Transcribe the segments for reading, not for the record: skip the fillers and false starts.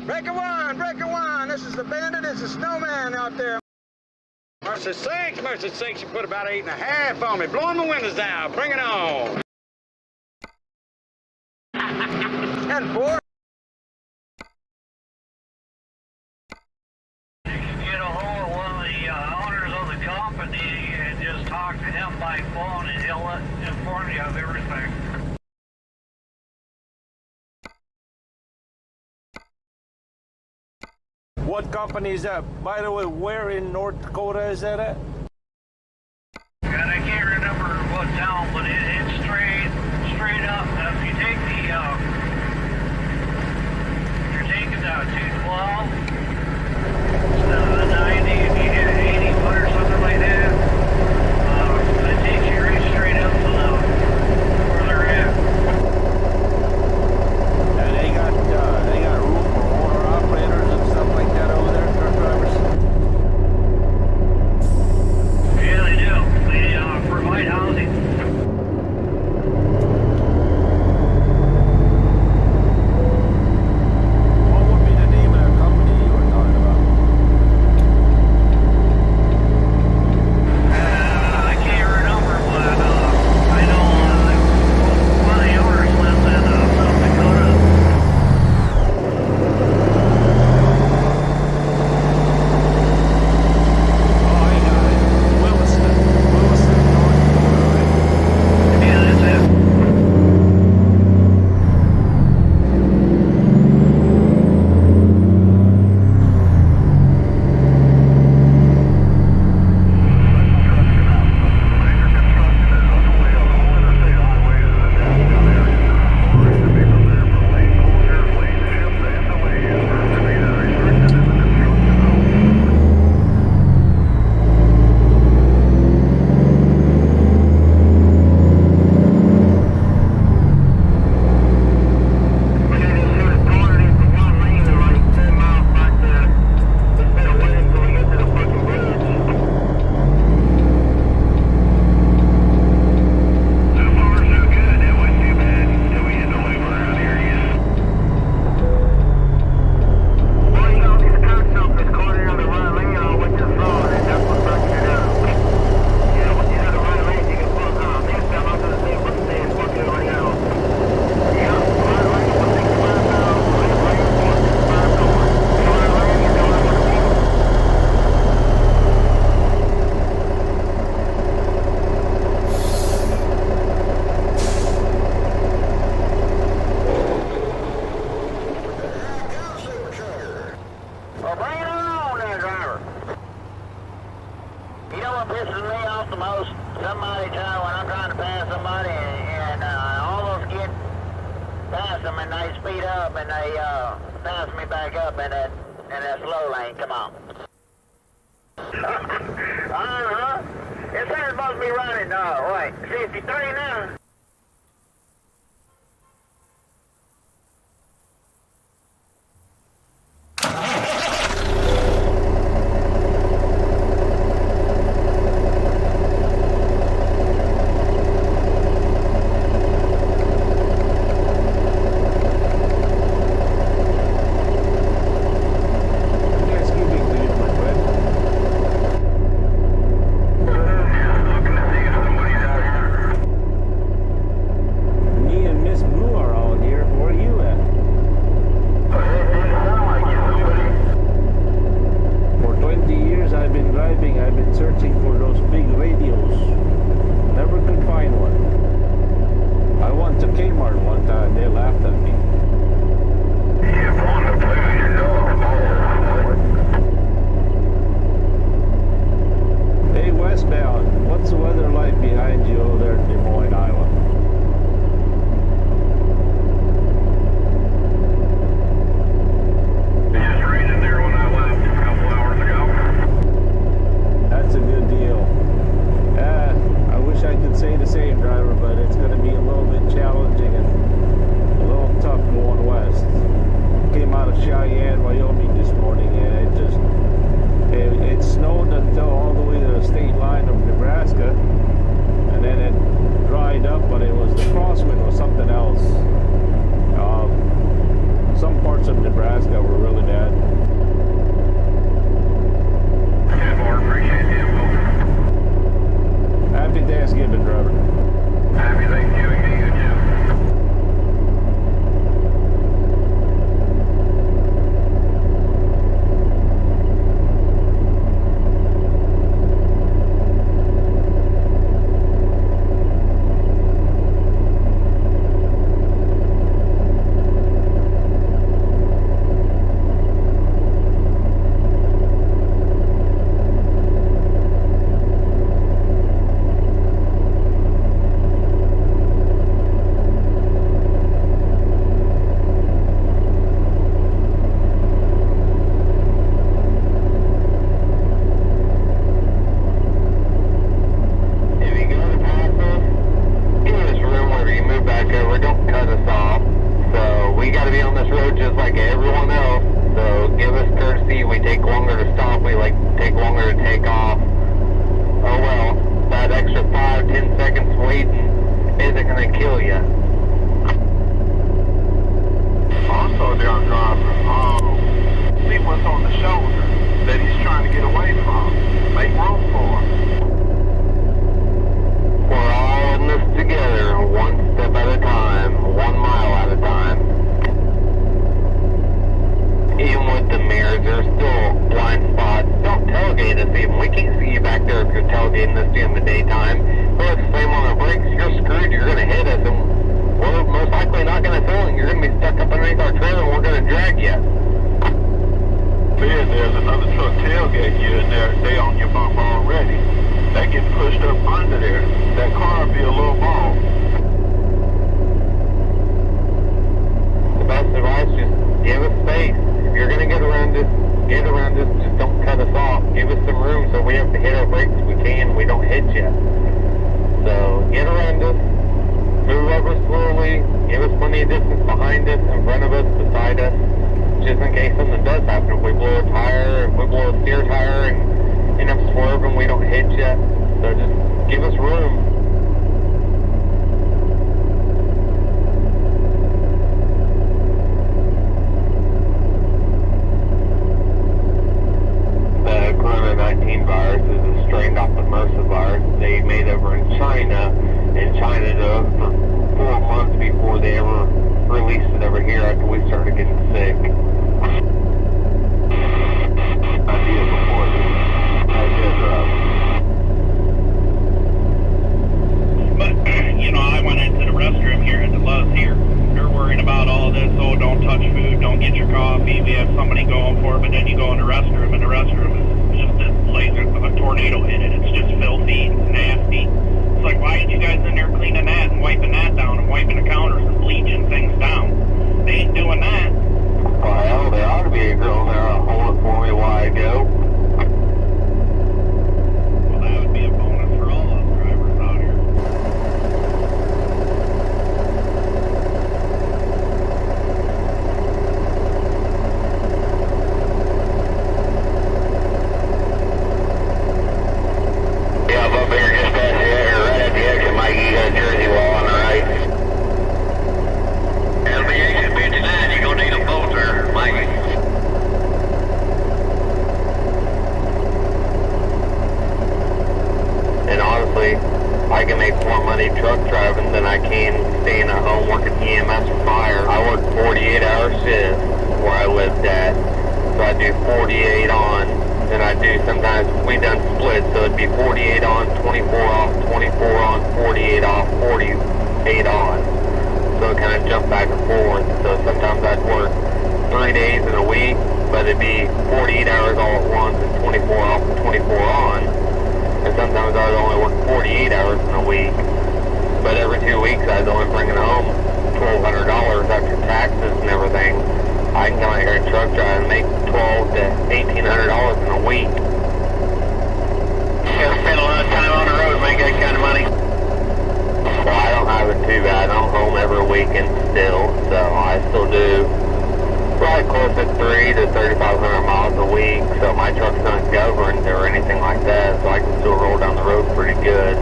Breaker one, this is the bandit, it's the snowman out there. Mercy sakes, you put about 8.5 on me. Blowing the windows down, bring it on. 10-4. You can get a hold of one of the owners of the company and just talk to him by phone and he'll inform you of everything. What company is that? By the way, where in North Dakota is that at? And I can't remember what town, but it's straight up. If you take you're taking the 212, instead of the 90, if you hit 81 or something like that, it takes you right straight up to where they're at. And they got room for owner operators and stuff like that over there, truck drivers. Yeah, they do. They provide housing. What would be the name of that company you were talking about? I can't remember, but I know one of the owners lives in South Dakota. Oh, I got it. Williston, North Dakota, right? Yeah, that's it. Well, bring it on there, driver. You know what pisses me off the most? Somebody trying when I'm trying to pass somebody and all those get past them and they speed up and they pass me back up in that slow lane. Come on. It says supposed to be running, wait, 53 now? Thanksgiving to you, my friend. Looking to see if somebody's out here. Me and Miss Blue are out here. Where are you at? For 20 years I've been driving, I've been searching for those big radios. Never could find one. I went to Kmart one time, they laughed at me. Hey, westbound, what's the weather like behind you over there in Des Moines, Iowa? It just rained in there when I left a couple hours ago. That's a good deal. gonna kill you. Also, down driver, see what's on the shoulder that he's trying to get away from. Make room for him. We're all in this together, one step at a time, 1 mile at a time. Even with the mirrors, there's still blind spots. Don't tailgate us even. We can't see you back there if you're tailgating us during the daytime. But if slam on the brakes, you're screwed. You're going to hit us, and we're most likely not going to feel it. You're going to be stuck up underneath our trailer, and we're going to drag you. There's another truck tailgate you in there. They on your bump already. They get pushed up under there. That car will be a little ball. The best advice, just give us space. If you're going to get around us, just don't cut us off. Give us some room so we have to hit our brakes if we can. We don't hit you. So get around us, move over slowly, give us plenty of distance behind us, in front of us, beside us, just in case something does happen. If we blow a tire, if we blow a steer tire and end up swerving, we don't hit you. So just give us room. The Corona-19 virus is a strain off the MRSA virus they made over in China. In China, for 4 months before they ever released it over here after we started getting sick. Idea before this. But, I went into the restroom here at the Lowe's here. They're worrying about all this, oh, don't touch food, don't get your coffee, we have somebody going for it, but then you go in the restroom, and the restroom is just a tornado hit it. It's just filthy, it's nasty. It's like, why ain't you guys in there cleaning that and wiping that down and wiping the counters and bleaching things down? They ain't doing that. Well, there ought to be a girl there holding for me while I go. Well, that would be a bonus for all us drivers out here. Yeah, I'm up here just past the exit, right at the exit, Mike. You got a Jersey wall on the right. And the exit 59, you're going to need a bolter, Mike. And honestly, I can make more money truck driving than I can staying at home working EMS or fire. I work 48-hour shifts where I lived at. So I do 48 on, then I do sometimes, we done split, so it'd be 48 on, 24 off, 24 on, 48 off, 48 on. So it kind of jumped back and forth. So sometimes I'd work 3 days in a week, but it'd be 48 hours all at once and 24 off and 24 on. And sometimes I'd only work 48 hours in a week. But every 2 weeks I was only bringing home $1,200 after taxes and everything. I can come out here and truck drive and make $1,200 to $1,800 in a week. You gotta spend a lot of time on the road to make that kind of money. Well, I don't have it too bad. I'm home every weekend still, so I still do probably close to 300 to 3,500 miles a week. So my truck's not governed or anything like that, so I can still roll down the road pretty good.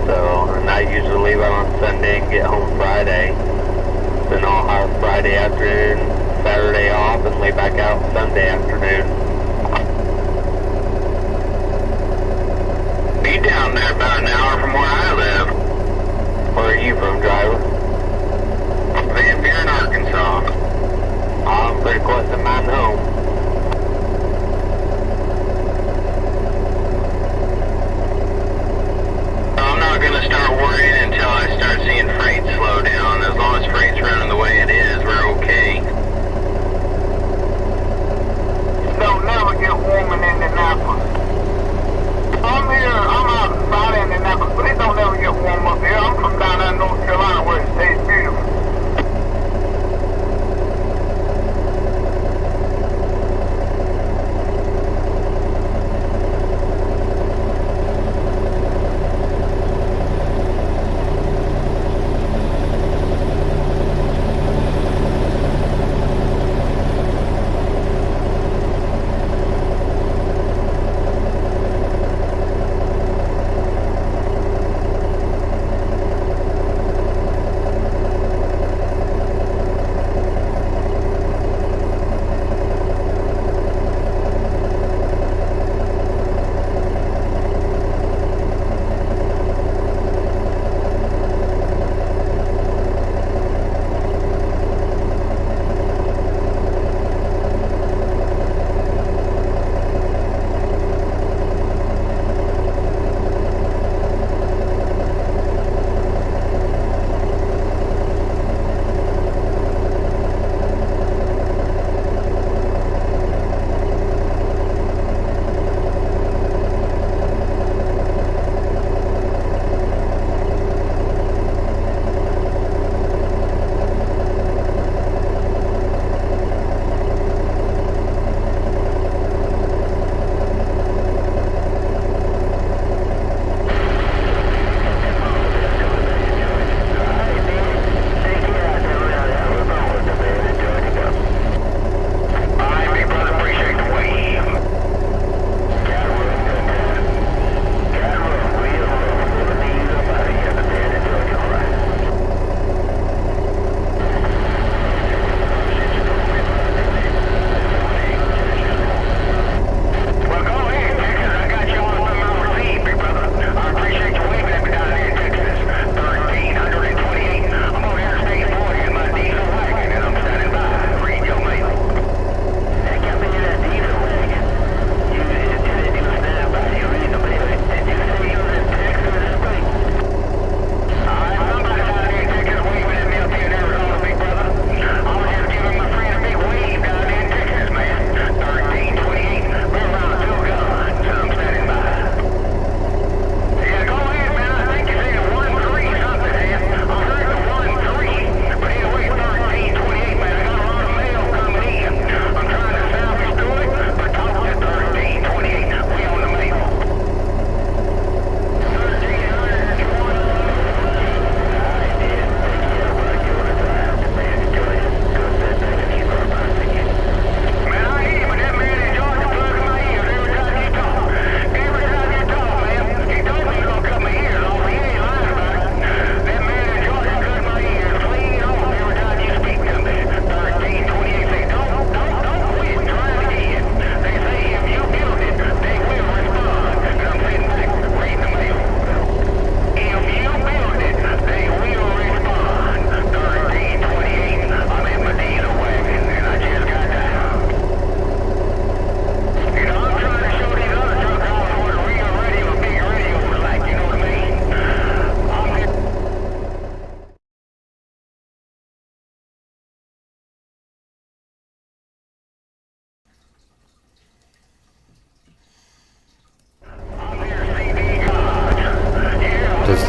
So, and I usually leave out on Sunday and get home Friday. Then I'll have Friday afternoon, Saturday off, and leave back out Sunday afternoon. Be down there about an hour from where I live. Where are you from, driver? Van Buren, Arkansas. I'm pretty close to mine home. I'm not going to start worrying until I start seeing freight slow down. As long as freight's running the way it is, we're okay. Don't never get warm in Indianapolis. I'm out of Indianapolis, but it don't ever get warm up here. I'm from down there in North Carolina where it stays beautiful.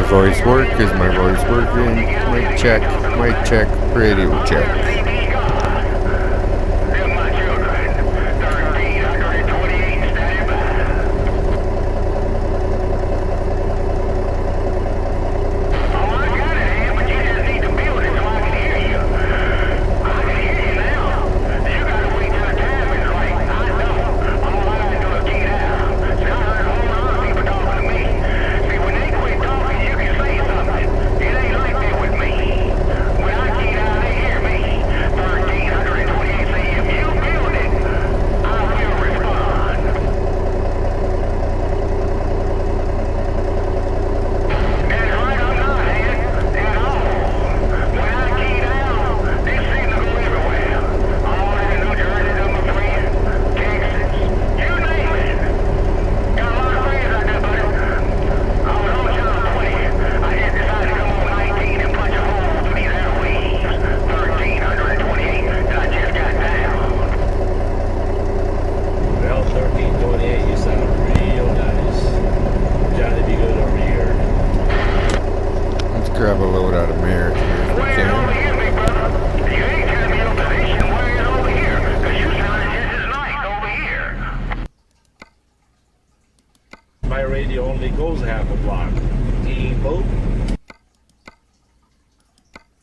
voice work? Is my voice working? Mic check, radio check. Grab a load out of America if we can. My radio only goes half a block. People.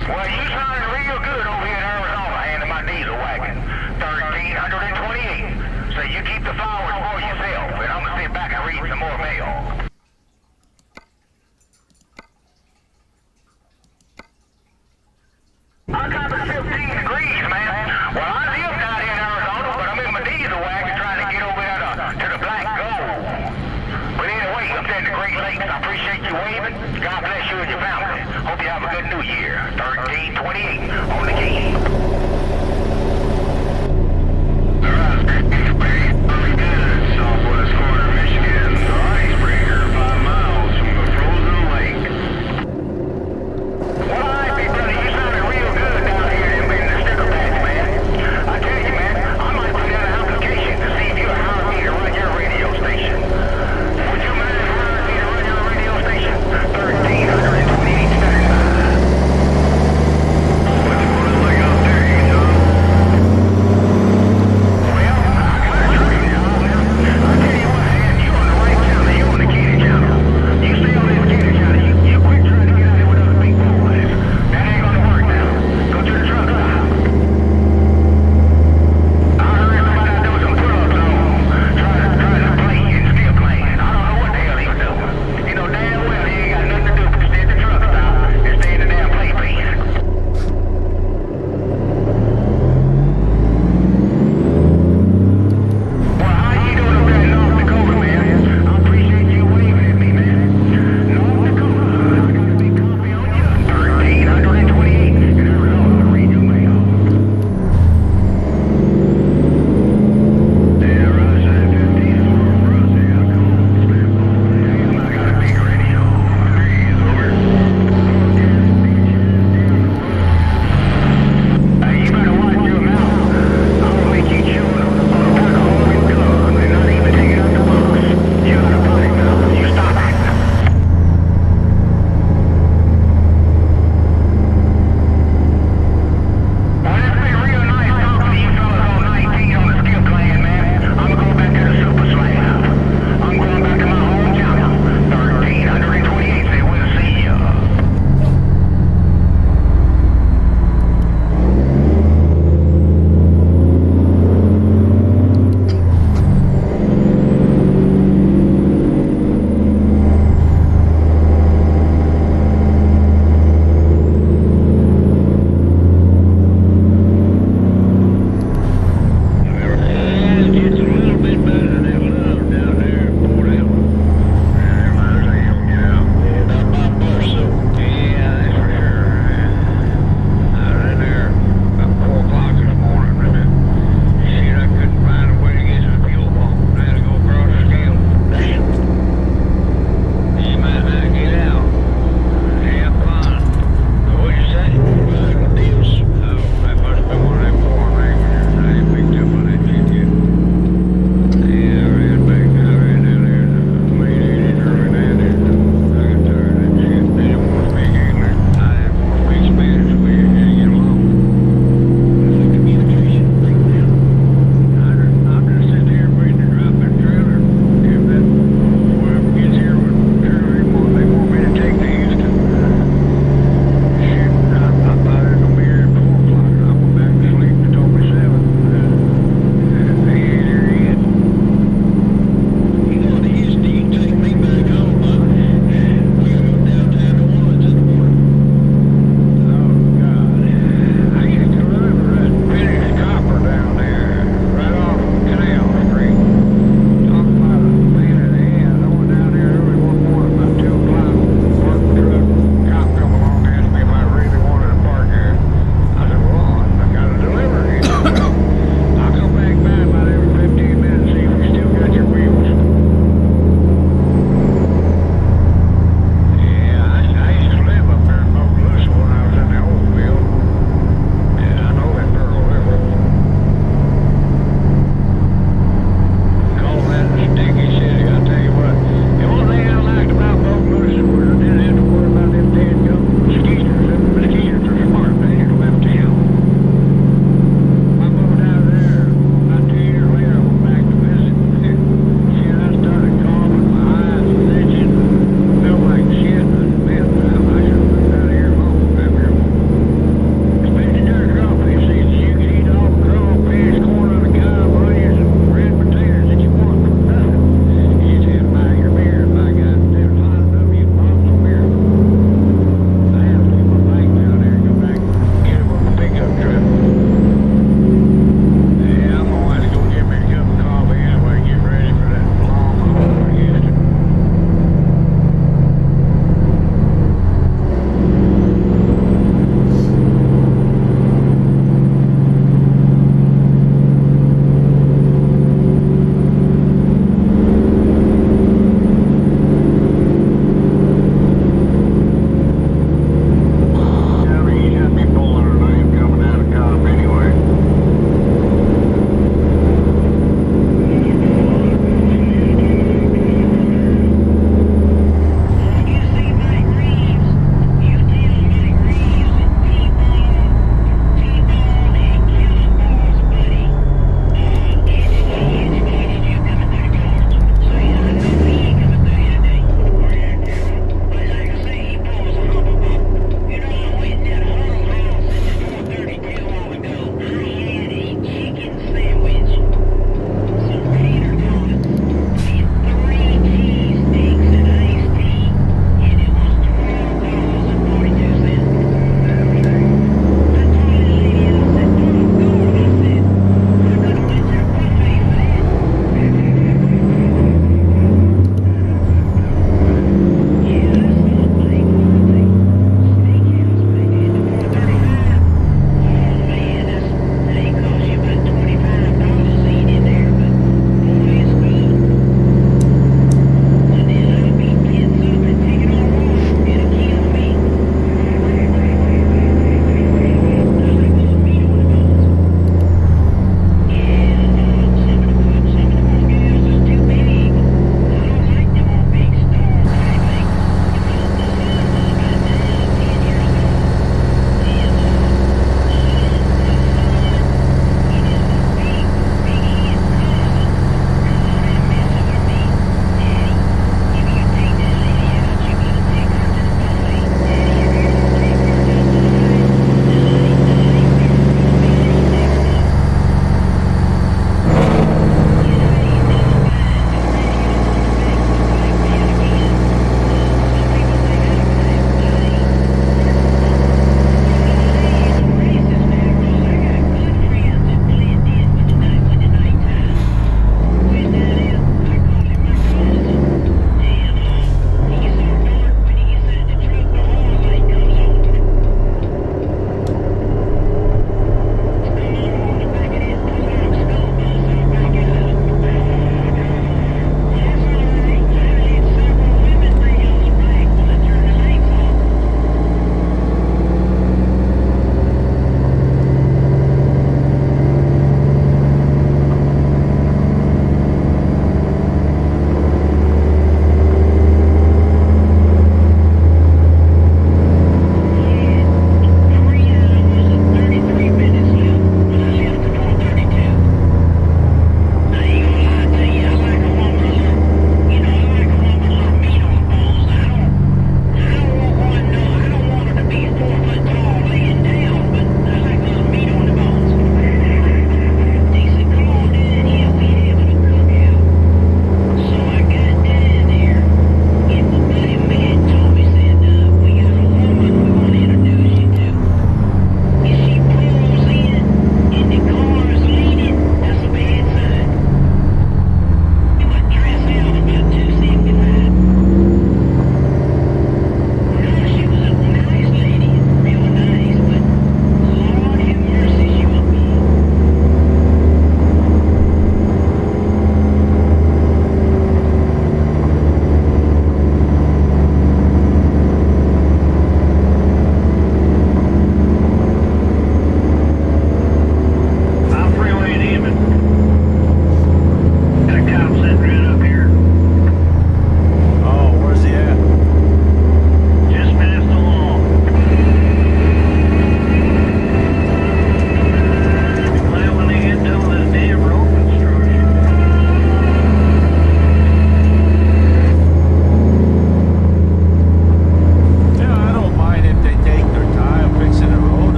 Well, you sounded real good over here in Arizona, handing my diesel wagon. 1328. So you keep the flowers for yourself, and I'm gonna sit back and read some more mail. I got 15 degrees, man. Well, I live down here in Arizona, but I'm in my diesel wagon trying to get over there to the Black Gold. But anyway, I'm in the Great Lakes. I appreciate you waving. God bless you and your family. Hope you have a good New Year. 1328 on the key. All right, very good. Southwest corner of Michigan. The icebreaker, 5 miles from the frozen lake. Well, all right, big brother, you sounded real good down here in the sticker patch, man. I tell you, man, I might put down an application to see if you hire me to run your radio station. Would you mind hiring me to run your radio station? 1328 standing by.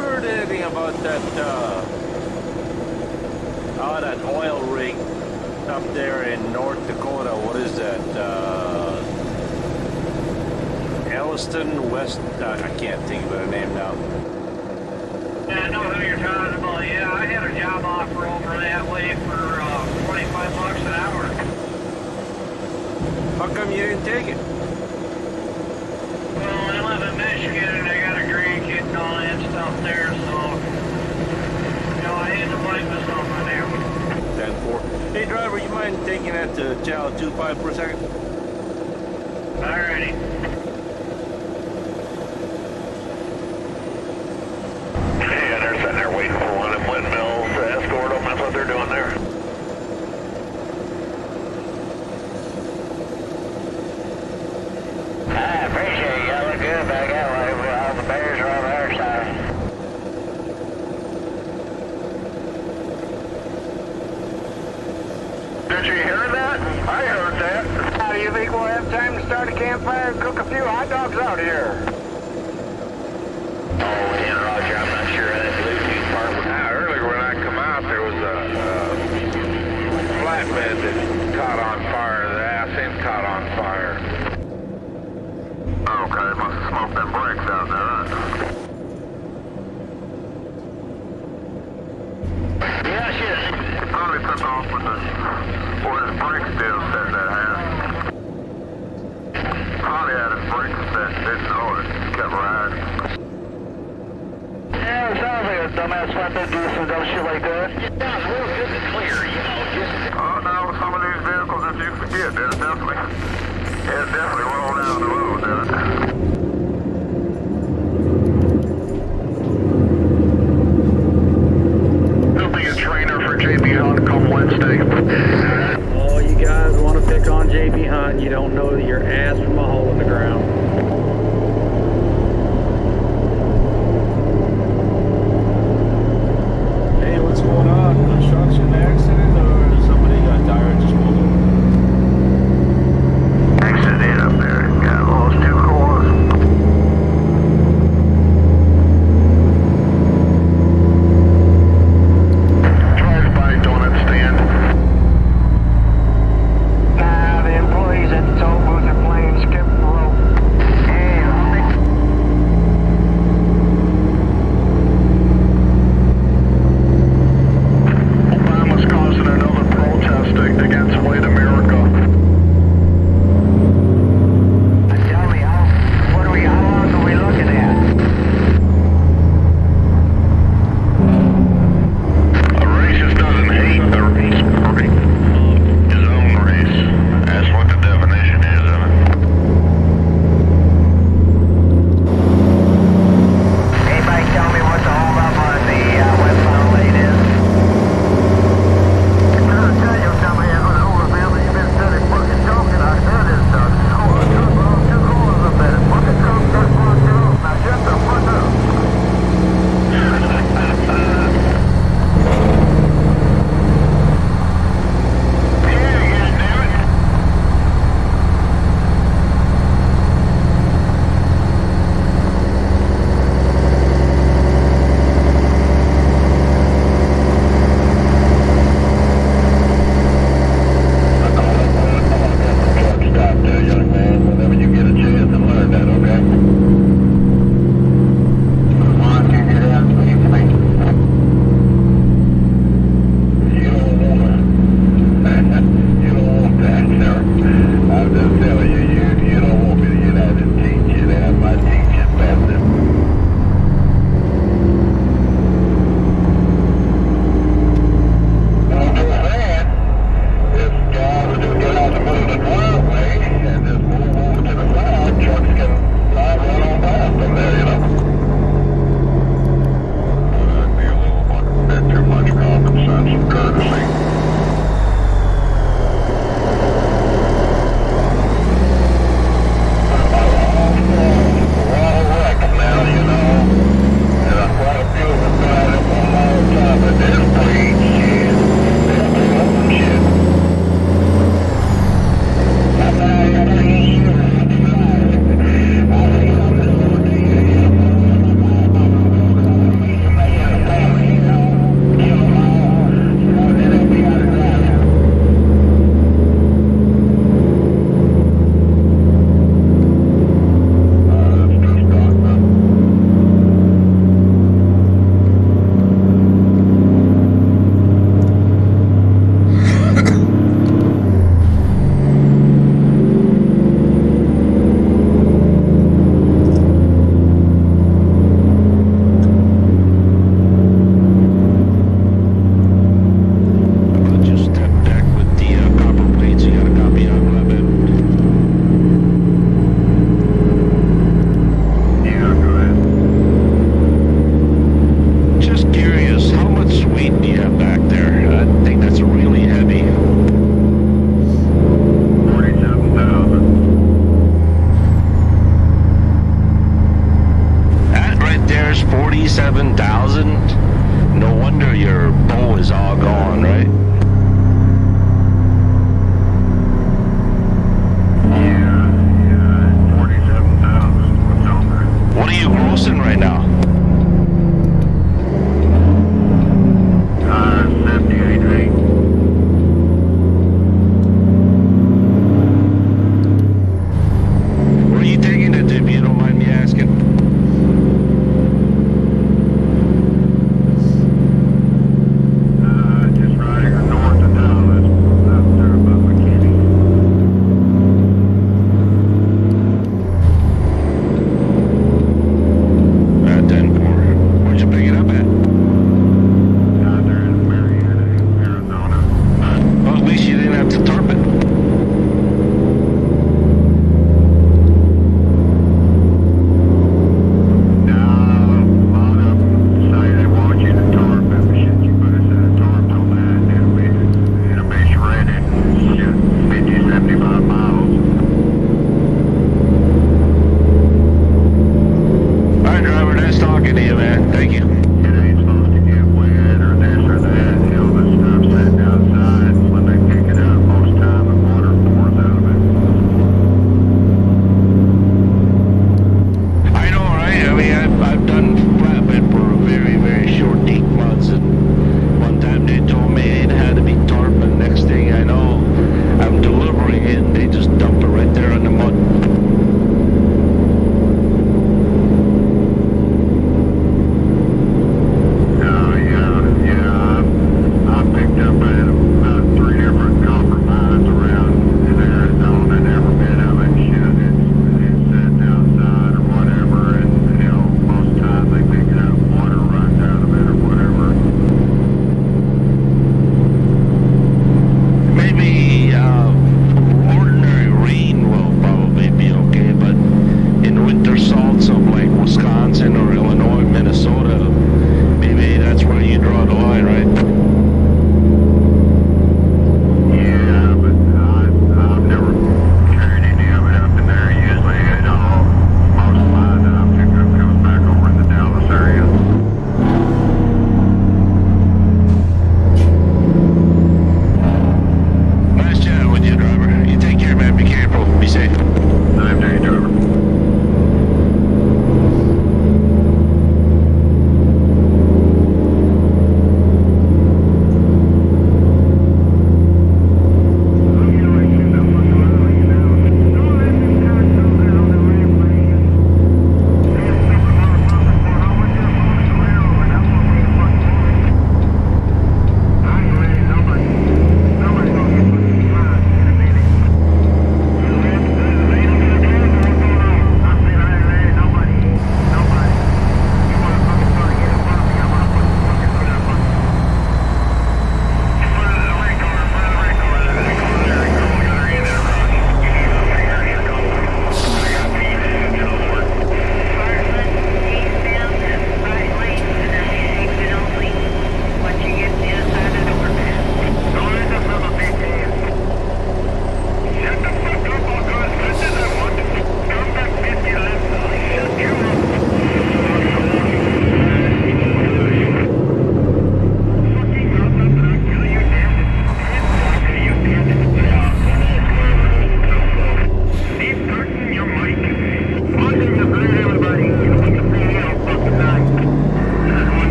heard anything about that, that oil rig up there in North Dakota? What is that? Elliston West? I can't think of the name now. Yeah, I know who you're talking about. Yeah, I had a job offer over that way for $25 an hour. How come you didn't take it? Well, I live in Michigan and I got a grandkid and all that stuff there, so I had to fight myself on there. 10-4. Hey driver, you mind taking that to Channel 25 for a second? Alrighty. Yeah, they're sitting there waiting for one of them windmills to escort them. That's what they're doing there. I appreciate it. Y'all look good back that way. All the bears are on the other side. Did you hear that? I heard that. How do you think we'll have time to start a campfire and cook a few hot dogs out here? Oh, yeah, Roger, I'm not sure how that Bluetooth part was. Earlier when I come out, there was a flatbed that caught on fire. The ass end caught on fire. Okay, must have smoked them brakes out there, huh? Yeah, shit. Probably took off with the, or his brakes still set that half. Probably had his brakes set, didn't know it, kept riding. Yeah, it sounds like a dumbass flatbed do some dumb shit like that. It sounds real good and clear, Oh, no, some of these vehicles that you forget, it's definitely rolled down the road, didn't it? He'll be a trainer for JB Hunt come Wednesday. Oh, you guys want to pick on JB Hunt, you don't know your ass from a hole in the ground. Hey, what's going on? Construction accident or somebody got tired just pulled over? Accident up there. Got lost 2 cars. just curious, how much weight do you have back there? I think that's really heavy. 47,000. That right there's 47,000. No wonder your bow is all gone, right? Yeah, 47,000. What's on there? What are you grossing right now? 78,8. Where are you taking it, if you don't mind me asking? Just riding north of Dallas, up there above McKinney. At 10-4. Where'd you pick it up at? Out there in Marietta, Arizona. Well, at least you didn't have to tarp it. Now, a lot of them say they want you to tarp it, but shit, you put a set of tarps on that, and it'll be shredded, shit, 50, 75 miles. All right, driver, nice talking to you, man. Thank you. It ain't supposed to get wet or this or that, hell, this stuff's sitting outside, when they pick it up, most time the water pours out of it. I know, right? I mean, I've done flatbed for a very, very short 8 months, and one time they told me it had to be tarp, and next thing I know, I'm delivering it, and they just dump it right there in the mud.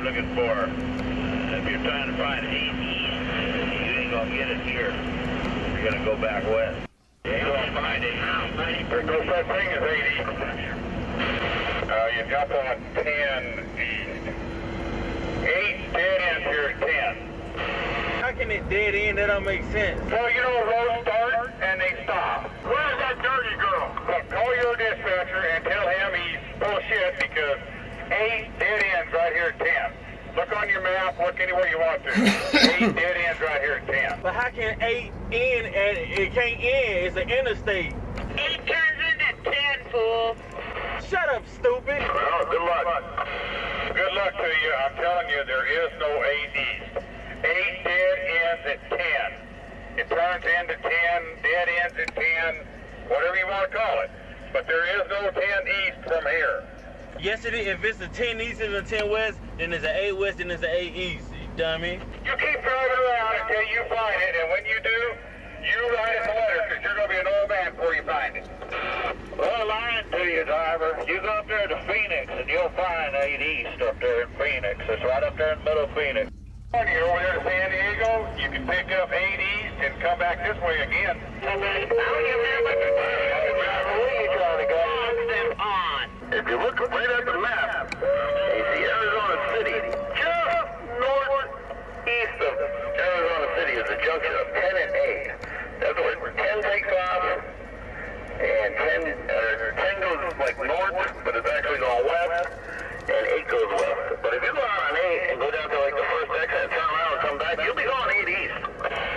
you're looking for. If you're trying to find 8 East, you ain't gonna get it here. You're gonna go back west. You ain't gonna find it. There's no such thing as 8 East. You jump on 10 East. 8 dead ends here at 10. How can it dead end? That don't make sense. Well, you know, roads start and they stop. Where's that dirty girl? Look, call your dispatcher and tell him he's bullshit because 8 dead ends right here at 10. Look on your map, look anywhere you want to. 8 dead ends right here at 10. But how can 8 end and it can't end? It's an interstate. 8 turns into 10, fool. Shut up, stupid. Well, good luck. Good luck to you. I'm telling you, there is no 8 East. 8 dead ends at 10. It turns into 10, dead ends at 10, whatever you want to call it. But there is no 10 East from here. Yes, it is. If it's a 10 east and a 10 west, then there's an 8 west and there's an 8 east. You dummy. You keep driving around until you find it, and when you do, you write us a letter, because you're going to be an old man before you find it. Well, lying to you, driver. You go up there to Phoenix, and you'll find 8 East up there in Phoenix. It's right up there in the middle of Phoenix. When you're over there to San Diego, you can pick up 8 East and come back this way again. I don't give a what you're trying to go. If you look right at the map, you see Arizona City, just northeast of Arizona City is the junction of 10 and 8. That's where 10 takes off, and 10 goes like north, but it's actually going west, and 8 goes west. But if you go out on 8 and go down to like the first exit and turn around and come back, you'll be going 8 east.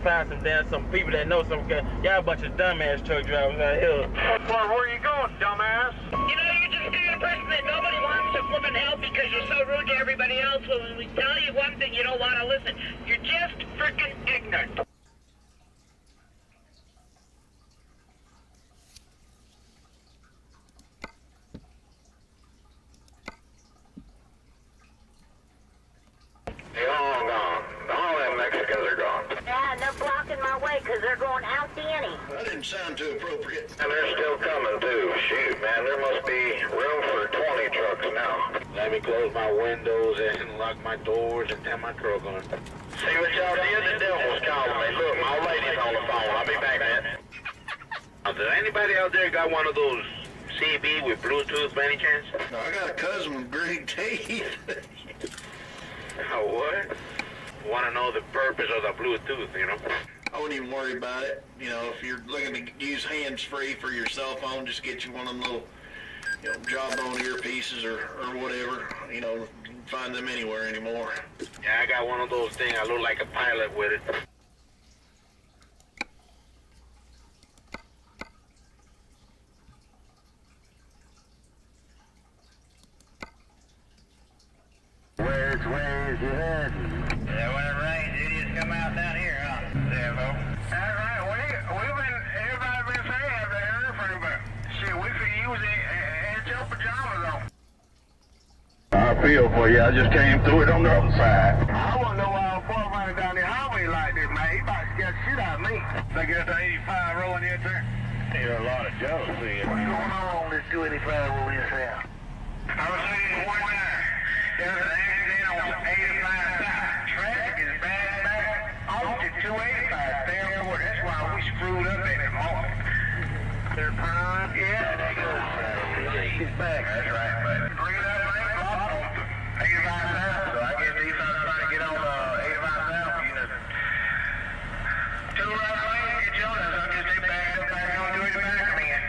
Find some people that know some guy. Y'all a bunch of dumbass truck drivers out here. Well, where you going, dumbass? You know, you're just being a person that nobody wants to flip and help because you're so rude to everybody else. So when we tell you one thing, you don't want to listen. You're just freaking ignorant. They're all gone. All them Mexicans are gone. Yeah, and they're blocking my way because they're going out the any. That didn't sound too appropriate. And they're still coming, too. Shoot, man, there must be room for 20 trucks now. Let me close my windows and lock my doors and turn my truck on. See what y'all did? The devil's calling me. Look, my lady's on the phone. I'll be back, man. Does anybody out there got one of those CB with Bluetooth by any chance? I got a cousin with great teeth. What? Want to know the purpose of the Bluetooth, you know? I wouldn't even worry about it. You know, if you're looking to use hands-free for your cell phone, just get you one of them little, you know, jawbone earpieces or whatever. You know, you can find them anywhere anymore. Yeah, I got one of those things. I look like a pilot with it. Where's your head? Yeah, when it rains, idiots come out down here, huh? Zero. That's right. Everybody been saying have they heard from you, but shit, we could use it at your pajamas on. I feel for you. I just came through it on the other side. I want to know why I'm poor running down the highway like this, man. He about to scare the shit out of me. Think that's the 85 rolling in there? You're a lot of jealousy. What's going on this 285 rolling in there? I was saying one time. There was an accident on 85 south. Traffic is bad. Off to 285. Therefore, that's why we screwed up at the moment. They're prime? Yeah, there goes. He's back. That's right, buddy. Bring it up, man. Block on 85 south. So I guess these folks trying to get on 85 south. You know. Two right lanes, get you on us. I'll just stay back on 285 again.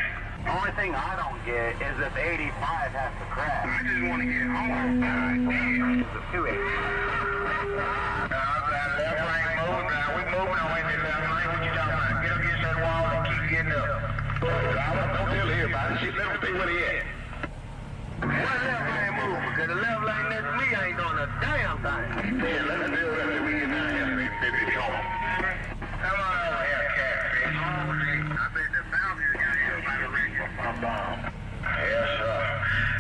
Only thing I don't get is if 85 has to crash. I just want to get home. It's a 285. That left lane moving now. We moving on in this left lane. What you talking about? Get up against that wall and keep getting up. Don't tell everybody. Shit, let me see where he at. What left lane moving? Because the left lane next to me ain't doing a damn thing. Yeah, let me do that when we get down here. Maybe it's home. Come on over here, catfish. I bet the bouncer got here by the ring. I'm down. Yes, sir.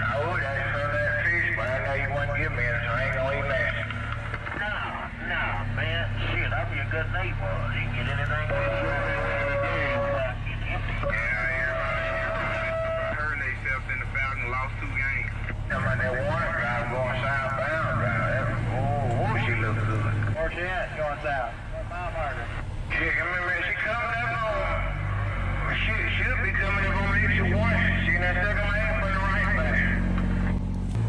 I would have some of that fish, but I know you wouldn't give me it, so I ain't gonna eat that. No, man. Shit, I'll be a good neighbor. You can get anything with you. Hurting themselves in the foul and lost 2 games. Come on, that water drive going southbound. That's at? Going south. Mile marker. Shit, come here, man. She coming up on. She should be coming up on exit 1. She in that second lane for the right back.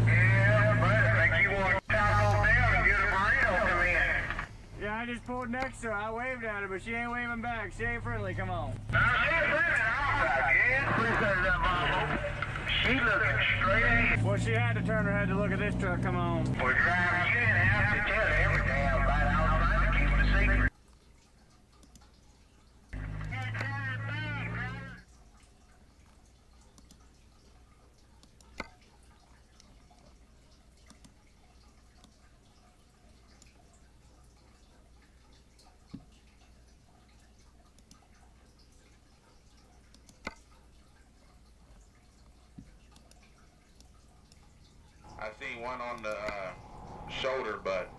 Yeah, brother. Think you want to tackle down and get a burrito come in. Yeah, I just pulled next to her. I waved at her, but she ain't waving back. She ain't friendly. Come on. Now, she ain't friendly. I guess. Appreciate that, Bobo. She looking straight ahead. Well, she had to turn her head to look at this truck. Come on. Well, driver, you didn't have to tell every damn bite. I was trying to keep it a secret. I seen one on the shoulder, but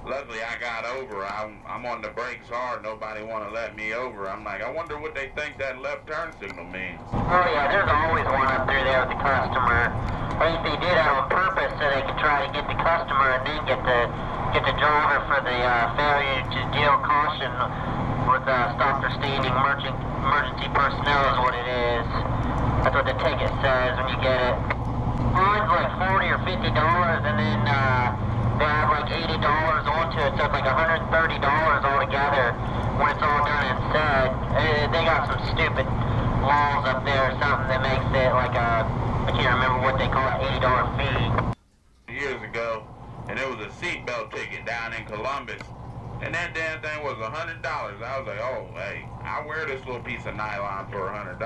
luckily I got over. I'm on the brakes hard. Nobody want to let me over. I'm like, I wonder what they think that left turn signal means. Oh yeah, there's always one up through there with the customer. I think they did it on purpose so they could try to get the customer and then get the driver for the failure to deal caution with stop for standing emergency personnel is what it is. That's what the ticket says when you get it. Mine's like $40 or $50, and then they have like $80 onto it, so it's like $130 altogether when it's all done and said. They got some stupid laws up there or something that makes it like I can't remember what they call it, $80 fee. Years ago, and it was a seatbelt ticket down in Columbus, and that damn thing was $100. I was like, oh, hey, I'll wear this little piece of nylon for $100.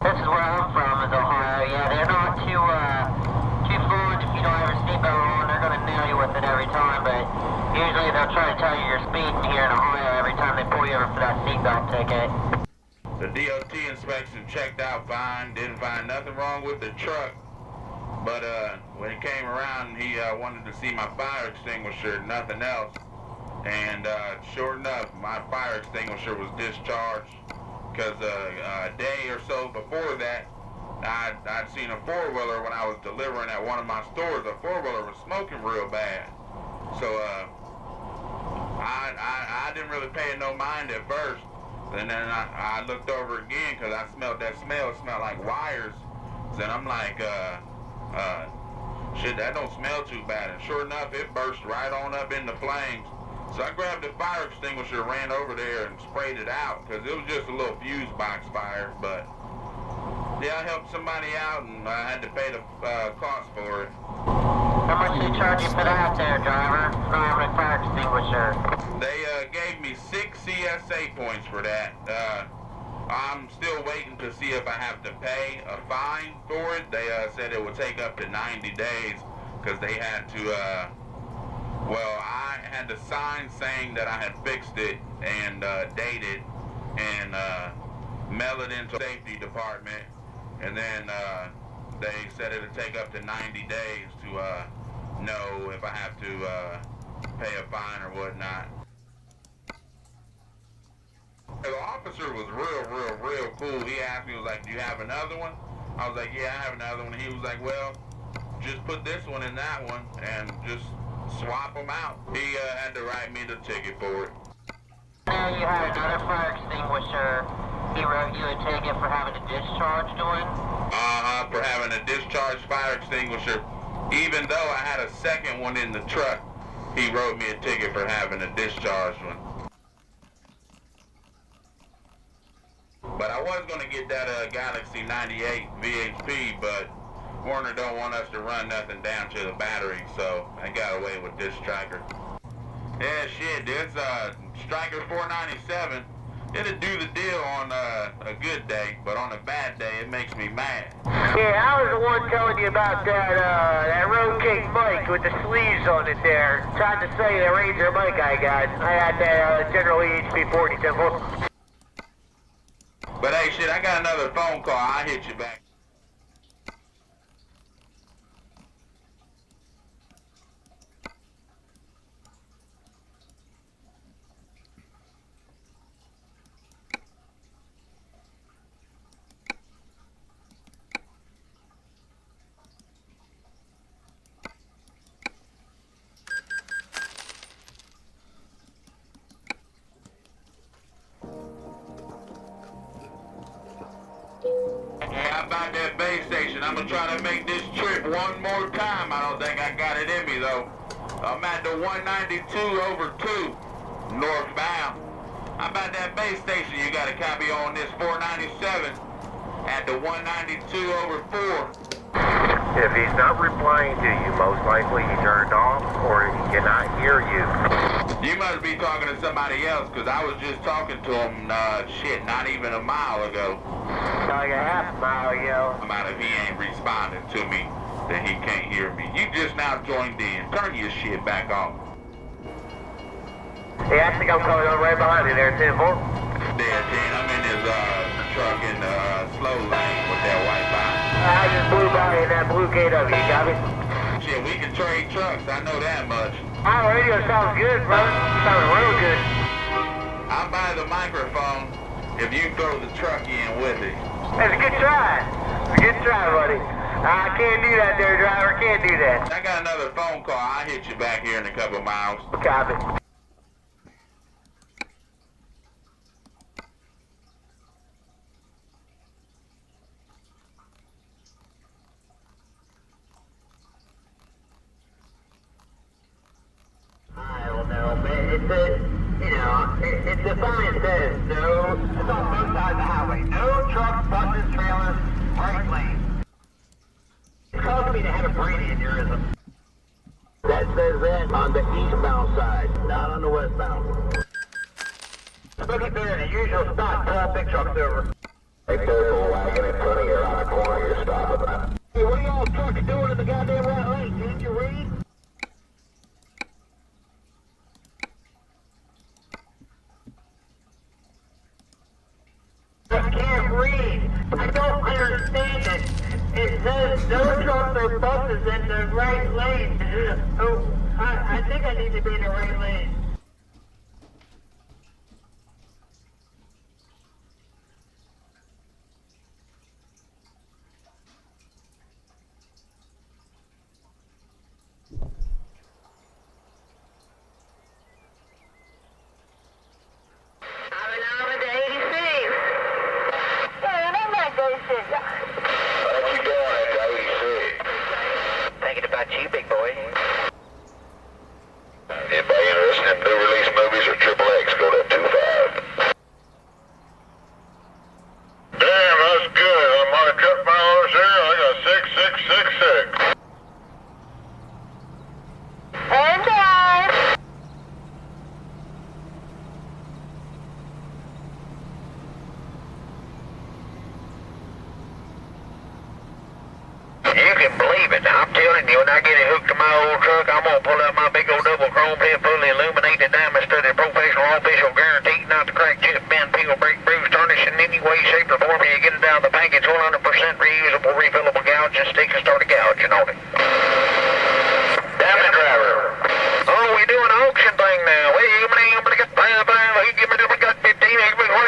This is where I'm from, is Ohio. Yeah, they're not too fluent. If you don't have your seatbelt on, they're going to nail you with it every time, but usually they'll try to tell you you're speeding here in Ohio every time they pull you over for that seatbelt ticket. The DOT inspection checked out fine, didn't find nothing wrong with the truck, but when he came around, he wanted to see my fire extinguisher, nothing else, and sure enough, my fire extinguisher was discharged. Because a day or so before that, I'd seen a four-wheeler when I was delivering at one of my stores. A four-wheeler was smoking real bad. So I didn't really pay it no mind at first. And then I looked over again because I smelled that smell. It smelled like wires. Then I'm like, shit, that don't smell too bad. And sure enough, it burst right on up into flames. So I grabbed the fire extinguisher, ran over there and sprayed it out because it was just a little fuse box fire. But yeah, I helped somebody out and I had to pay the cost for it. How much did they charge you for that there, driver? Not having a fire extinguisher. They gave me 6 CSA points for that. I'm still waiting to see if I have to pay a fine for it. They said it would take up to 90 days because they had to... Well, I had to sign saying that I had fixed it and date it and mail it into the safety department. And then they said it would take up to 90 days to know if I have to pay a fine or whatnot. The officer was real cool. He asked me, he was like, do you have another one? I was like, yeah, I have another one. He was like, well, just put this one in that one and just swap them out. He had to write me the ticket for it. Now you had another fire extinguisher. He wrote you a ticket for having a discharge doing? For having a discharged fire extinguisher. Even though I had a second one in the truck, he wrote me a ticket for having a discharged one. But I was going to get that Galaxy 98 VHP, but Warner don't want us to run nothing down to the battery, so I got away with this striker. Yeah, shit, this striker 497, it'll do the deal on a good day, but on a bad day, it makes me mad. Yeah, I was the one telling you about that Road King bike with the sleeves on it there. Trying to say the Ranger bike I got. I had that General EHP 40 Temple. But hey, shit, I got another phone call. I'll hit you back. that base station. I'm gonna try to make this trip one more time. I don't think I got it in me though. I'm at the 192/2 northbound. How about that base station? You got a copy on this 497 at the 192/4. If he's not replying to you, most likely he turned off or he cannot hear you. You must be talking to somebody else, because I was just talking to him, shit, not even a mile ago. Like a half mile ago. If he ain't responding to me, then he can't hear me. You just now joined in. Turn your shit back on. Hey, I think I'm coming on right behind you there, 10-4. There, 10. I'm in his truck in the slow lane with that white box. I just blew by in that blue KW, you got me? Shit, we can trade trucks. I know that much. Oh, radio sounds good, brother. Sounds real good. I'll buy the microphone if you throw the truck in with it. That's a good try. It's a good try, buddy. I can't do that there, driver. Can't do that. I got another phone call. I'll hit you back here in a couple miles. Copy. I don't know, man. It says, it defines says no. It's on both sides of the highway. No trucks, buses, trailers, right lane. It caused me to have a brain aneurysm. That says that on the eastbound side, not on the westbound. Looking better than the usual stop, pull big trucks over. Hey, careful, wagon in front of you on the corner, you're stopping that. Hey, what are y'all trucks doing in the goddamn right lane? Can't you read? I can't read. I don't understand it. It says no trucks or buses in the right lane. Oh, I think I need to be in the right lane. Thinking about you, big boy. Anybody interested in new release movies or XXX, go to 25. Damn, that's good. My truck miles here, I got 6666. Hey, guys! You can believe it. I'm telling you, when I get it hooked to my old truck, I'm going to pull out my big old double chrome head, fully illuminated, diamond-studded, professional, official, guaranteed not to crack, chip, bend, peel, break, bruise, tarnish in any way, shape, or form. You get it out of the package, 100% reusable, refillable gouge, and stick and start a gouging on it. Diamond driver. Oh, we do an auction thing now. Well, you got 5, he give me we got 15, we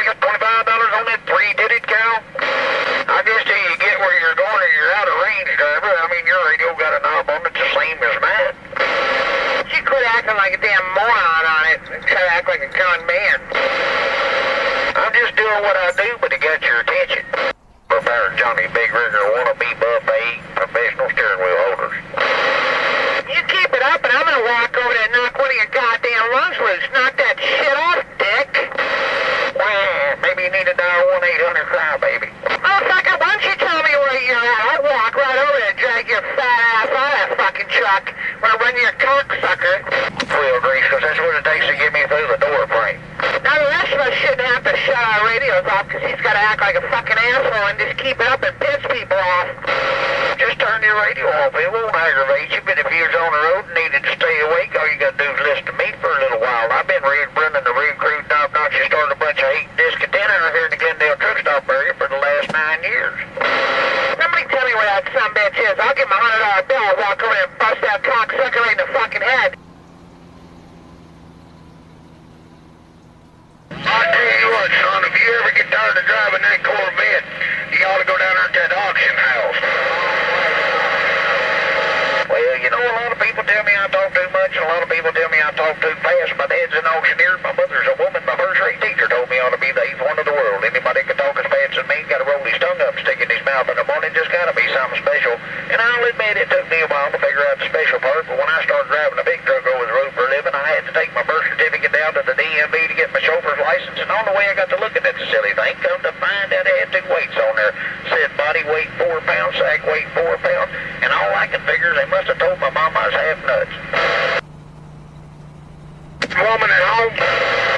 got $25 on that 3-titted cow. I guess till you get where you're going or you're out of range, driver. I mean, your radio got a knob on it the same as mine. You quit acting like a damn moron on it and try to act like a con man. I'm just doing what I do, but it got your attention. Prepare Johnny Big Rigger wannabe buffet professional steering wheel holders. You keep it up and I'm gonna walk over there and knock one of your goddamn lungs loose. Knock that shit off, dick. Well, maybe you need to dial 1-800-CRY-BABY. Motherfucker, why don't you tell me where you're at? I'll walk right over there and drag your fat ass out of that fucking truck when I run your cocksucker. Well, Grace, because that's what it takes to get me through the door frame. Now the rest of us shouldn't have to shut our radios off because he's got to act like a fucking asshole and just keep it up and piss people off. Just turn your radio off. It won't aggravate you, but if you're on the road and needed to stay awake, all you got to do is listen to me for a little while. I've been running the Red Crew top-notch and started a bunch of 8-discontent here in the Glendale truck stop area for the last 9 years. Somebody tell me where that sumbitch is. I'll give him a $100 bill and walk over there and bust that cocksucker right in the fucking head. I'll tell you what, son, if you ever get tired of driving that Corvette, you ought to go down there to that auction house. Well, you know, a lot of people tell me I talk too much, and a lot of people tell me I talk too fast. My dad's an auctioneer, my mother's a woman, my first-rate teacher told me I ought to be the 8th one of the world. Anybody can talk as fast as me, got to roll his tongue up, stick in his mouth in the morning, just gotta be something special. And I'll admit it took me a while to figure out the special part, but when I started driving a big truck over the road for a living, I had to take my birth certificate down to the DMV to get my chauffeur's license, and on the way I got to looking at the silly thing, come to find out it had 2 weights on there. Said body weight 4 pounds, sack weight 4 pounds, and all I can figure is they must have told my mama I was half nuts. Woman at home?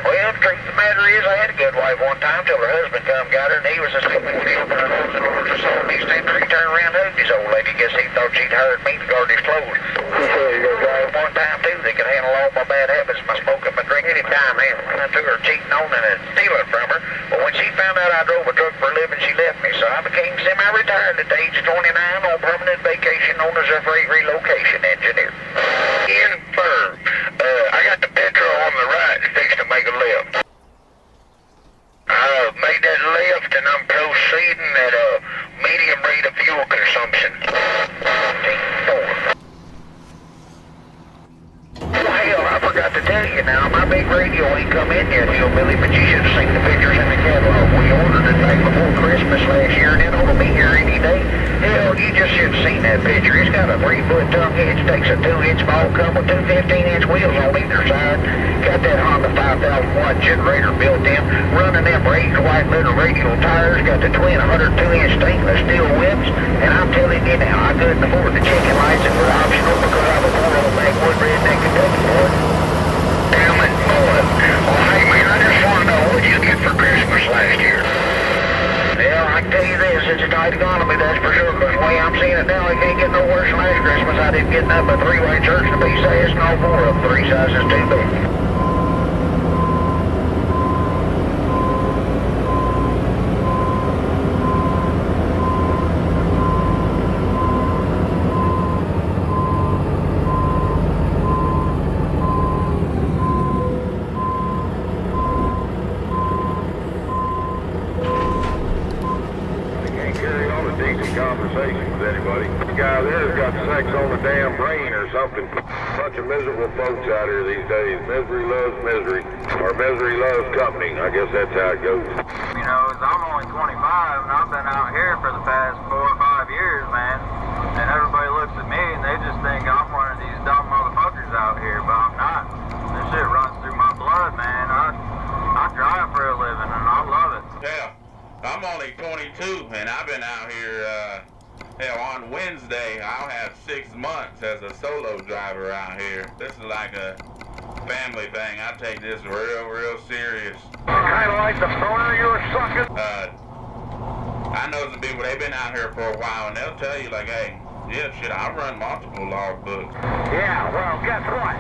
Well, the truth of the matter is I had a good wife one time till her husband come got her, and he was asleep when he opened her nose and orders a soul. He turned around and hugged his old lady. Guess he thought she'd hired me to guard his clothes. One time, too, they could handle all my bad habits, my smoking, my drinking, any time. I took her cheating on and stealing from her. But when she found out I drove a truck for a living, she left me. So I became semi-retired at the age of 29 on permanent vacation known as a freight relocation engineer. Infirm. I got the petrol on the right and fixed to make a left. I made that left and I'm proceeding at a medium rate of fuel consumption. 4. Well, I forgot to tell you now, my big radio ain't come in yet, Hillbilly, but you should have seen the pictures in the catalog. We ordered it back before Christmas last year, and it ought to be here any day. Hell, you just should have seen that picture. It's got a 3-foot tongue hitch, takes a 2-inch ball, come with 2 15-inch wheels on either side. Got that Honda 5,000-watt generator built in, running them raised white letter radial tires, got the twin 102-inch stainless steel whips, and I'm telling you now, I couldn't afford the chicken lights that were optional because I was born on a backwood redneck Kentucky boy. Damn it, boy. Well, hey man, I just want to know, what did you get for Christmas last year? Well, I can tell you this, it's a tight economy, that's for sure, because the way I'm seeing it now, it can't get no worse than last Christmas. I didn't get nothing but 3 white shirts and a piece of ass and all 4 of them, 3 sizes too big. Miserable folks out here these days. Misery loves misery. Or misery loves company. I guess that's how it goes. You know, I'm only 25 and I've been out here for the past 4 or 5 years, man. And everybody looks at me and they just think I'm one of these dumb motherfuckers out here, but I'm not. This shit runs through my blood, man. I drive for a living and I love it. Yeah, I'm only 22 and I've been out here, hell, on Wednesday, I'll have 6 months as a solo driver out here. This is like a family thing. I take this real serious. Kind of like the boner you were sucking? I know some people, they've been out here for a while, and they'll tell you, like, hey, yeah, shit, I run multiple log books. Yeah, well, guess what?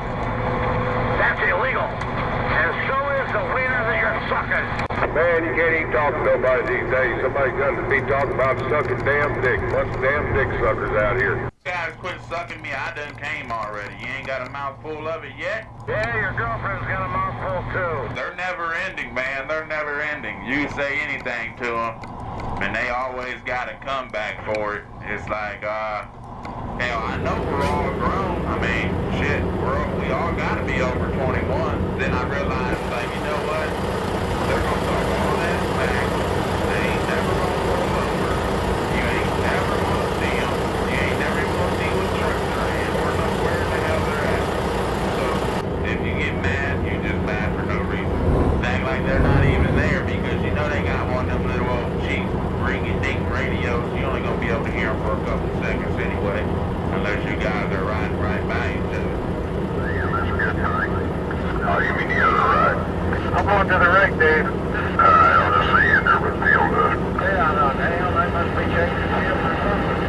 That's illegal. And so is the wiener that you're sucking. Man, you can't even talk to nobody these days. Somebody's got to be talking about sucking damn dick. Bunch of damn dick suckers out here. Guys, quit sucking me. I done came already. You ain't got a mouthful of it yet? Yeah, your girlfriend's got a mouthful too. They're never ending, man. They're never ending. You say anything to them, and they always got a comeback for it. It's like, hell, I know we're all grown. I mean, shit, we all gotta be over 21. Then I realized, like, you know what? They're gonna talk all that back. They ain't never gonna roll over. You ain't never gonna see them. You ain't never even gonna see what church they're in or know where the hell they're at. So, if you get mad, you just mad for no reason. Act like they're not even there because you know they got one of them little old cheap ring-a-dink radios. You only gonna be able to hear them for a couple seconds anyway, unless you guys are riding right by each other. Oh, you mean the other ride? I'm going to the wreck, Dave. I'll just see you in there with field dust. Yeah, I know. Damn, they must be changing fields or something.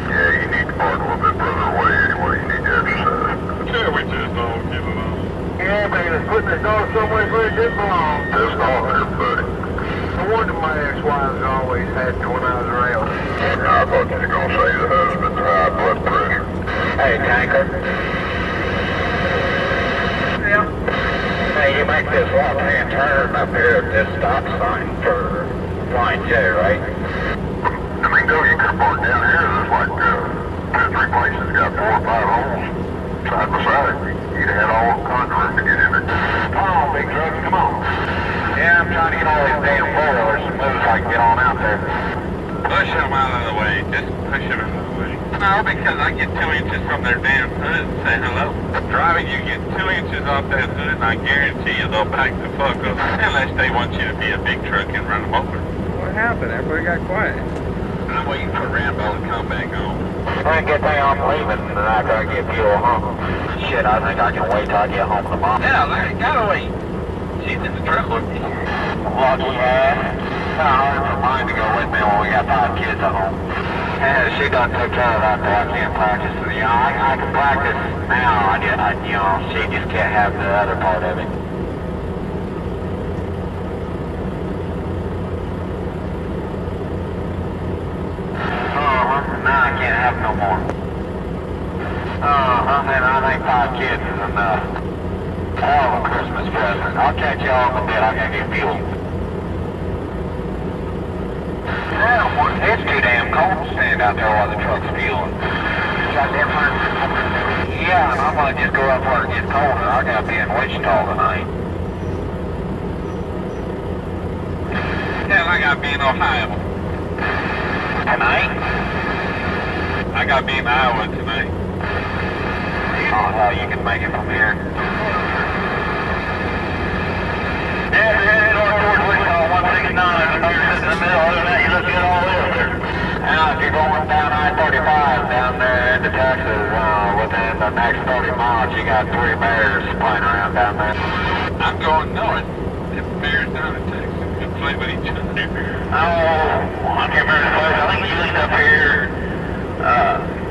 Yeah, you need to park a little bit further away anyway. You need to exercise. Yeah, we just don't give them up. Yeah, but it's putting the dog somewhere where it didn't belong. Just all there, buddy. I wonder my ex-wives always had me when I was around. I thought you were going to say the husband's high blood pressure. Hey, Tanker. Yeah. Hey, you make this left-hand turn up here at this stop sign for Flying J, right? I mean, no, you could have parked down here. There's like 2 or 3 places got 4 or 5 holes side by side. You'd have had all the conjuring to get in there. Come on, big truck, come on. Yeah, I'm trying to get all these damn four-wheelers so moves I can get on out there. Push them out of the way. Just push them out of the way. No, because I get 2 inches from their damn hood and say hello. Driving, you get 2 inches off that hood, and I guarantee you they'll back the fuck up. Unless they want you to be a big truck and run them over. What happened? Everybody got quiet. I'm waiting for Rambo to come back on. I get there, I'm leaving, and after I get fuel home. Shit, I think I can wait till I get home tomorrow. Yeah, Larry, gotta wait. She's in the truck with me. Lucky ass. It's hard for mine to go with me when we got 5 kids at home. Yeah, she done took care of that, but I can't practice. You know, I can practice now. You know, she just can't have the other part of it. Now I can't have no more. And I think 5 kids is enough. Hell of a Christmas present. I'll catch y'all in a bit. I gotta get fuel. Yeah, it's too damn cold to stand out there while the truck's fueling. Got different. Yeah, and I'm gonna just go up where it gets colder. I gotta be in Wichita tonight. Hell, I gotta be in Ohio. Tonight? I gotta be in Iowa tonight. Oh, hell, you can make it from here. Yeah, you're headed north towards Wichita, 169. You're sitting in the middle. Other than that, you look good all over there. Now, if you're going down I-35 down there into Texas, within the next 30 miles, you got 3 bears playing around down there. I'm going north. If bears down in Texas can play with each other. Oh, I can't remember the place. I think you leave up here.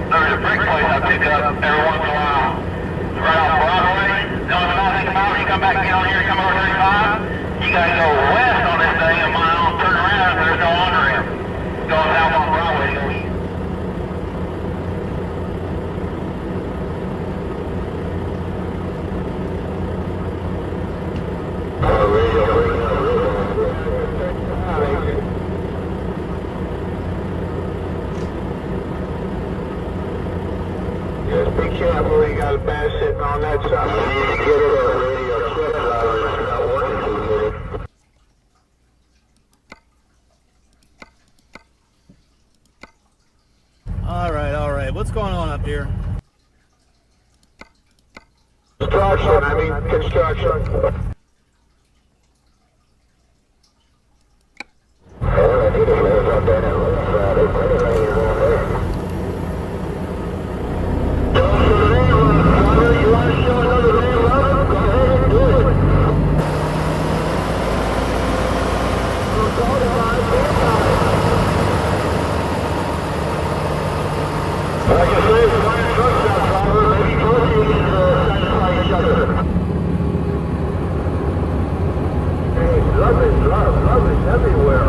There's a brick place I pick up every once in a while. Right off Broadway. You know, about 8 miles, you come back, get on here, come over 35. You gotta go west on this thing a mile, turn around, and there's no under him. Go south on Broadway, go east. Just be careful, you got a bear sitting on that side. You need to get it a radio check driver. It's not working too good. All right. What's going on up here? Construction. Love everywhere.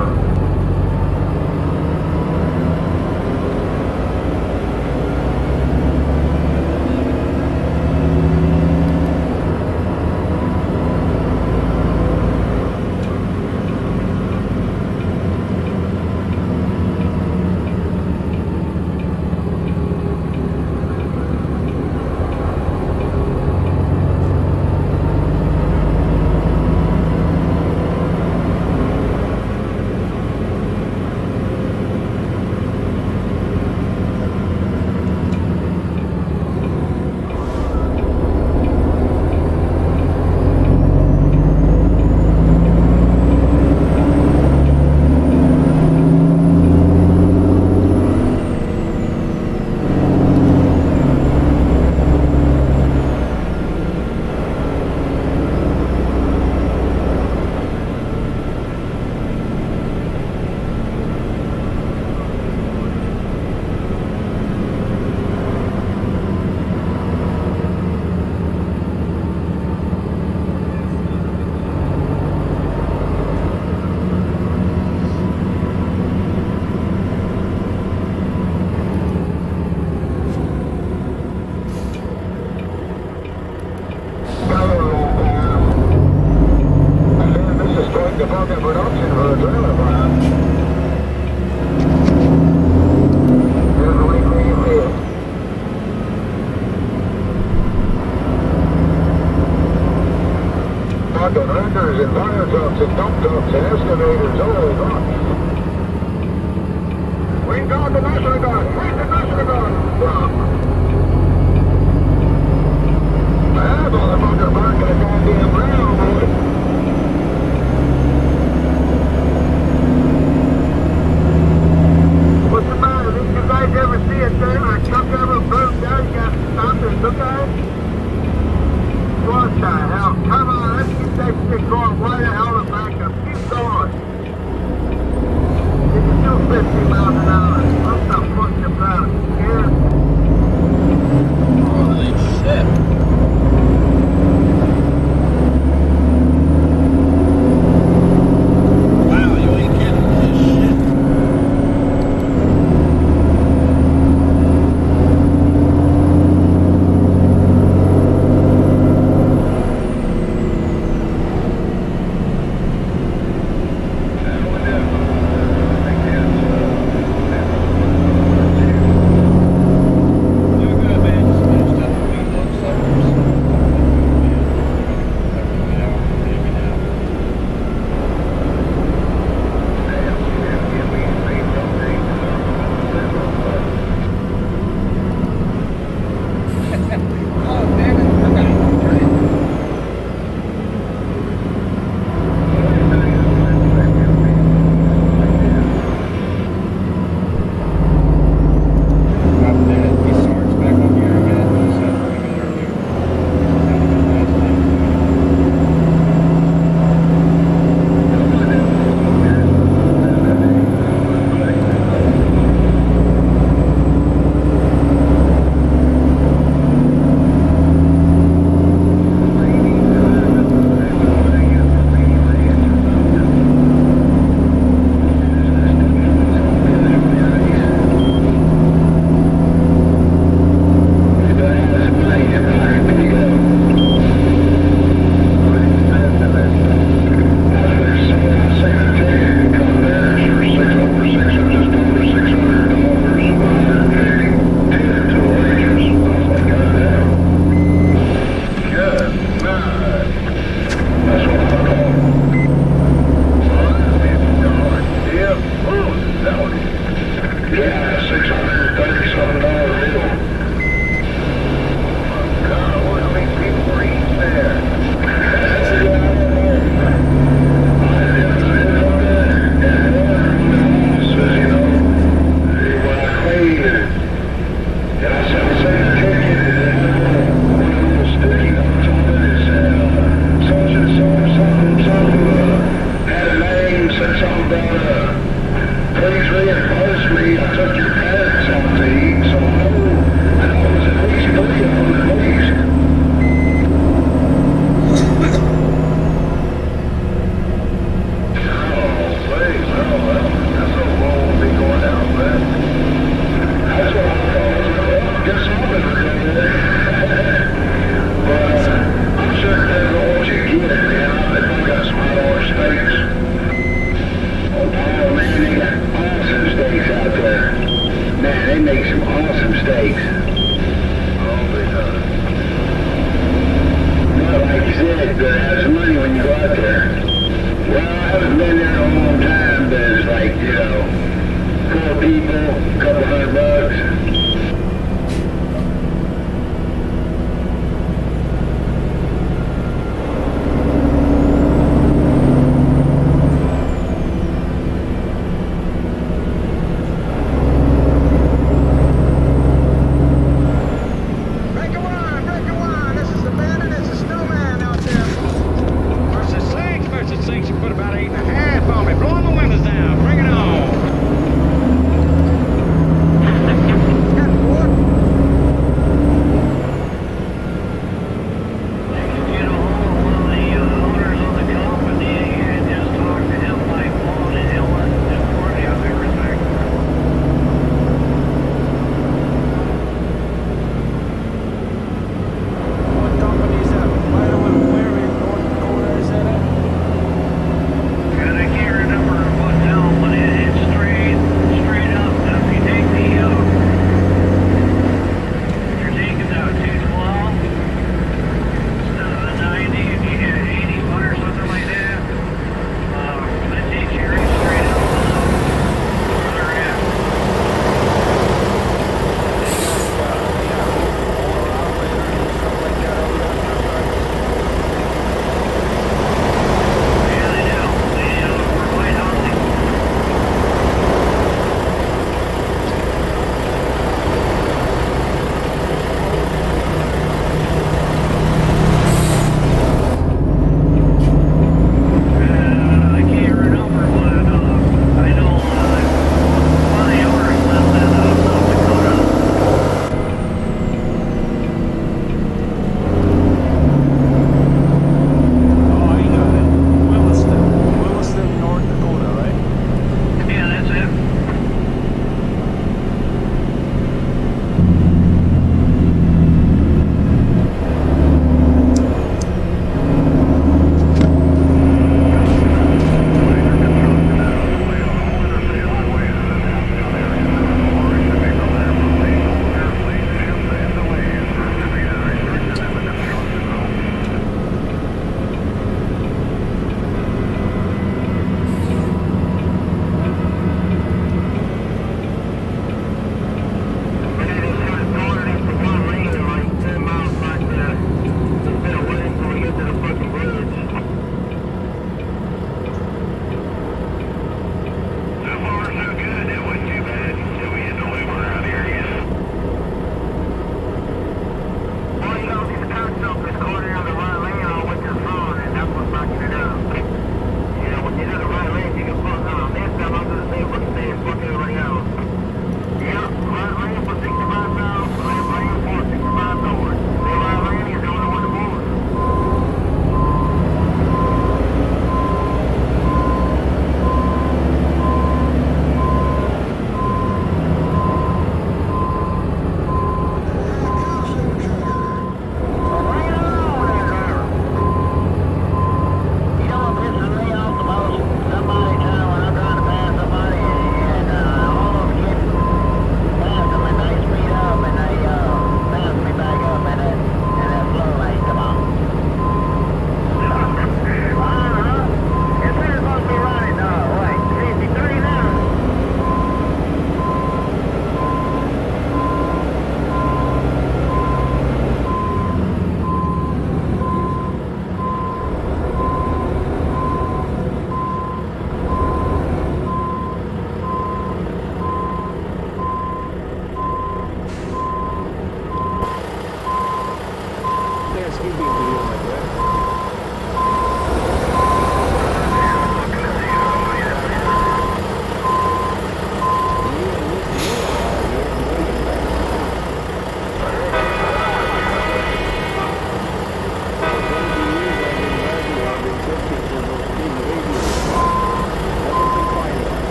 Wreckers and fire trucks and dump trucks and excavators, all We got the National Guard. Where's the National Guard? Look. That motherfucker barking a goddamn round, boy. What's the matter? Didn't you guys ever see a thing or a truck ever broke down? You got to stop and look at it? What the hell? Come on, let's keep that shit going. Why the hell the back up? Keep going. You can do 50 miles an hour. What the fuck you about? Scared? Holy shit. Wow, you ain't kidding this shit. Blowing the windows down. Bring it on.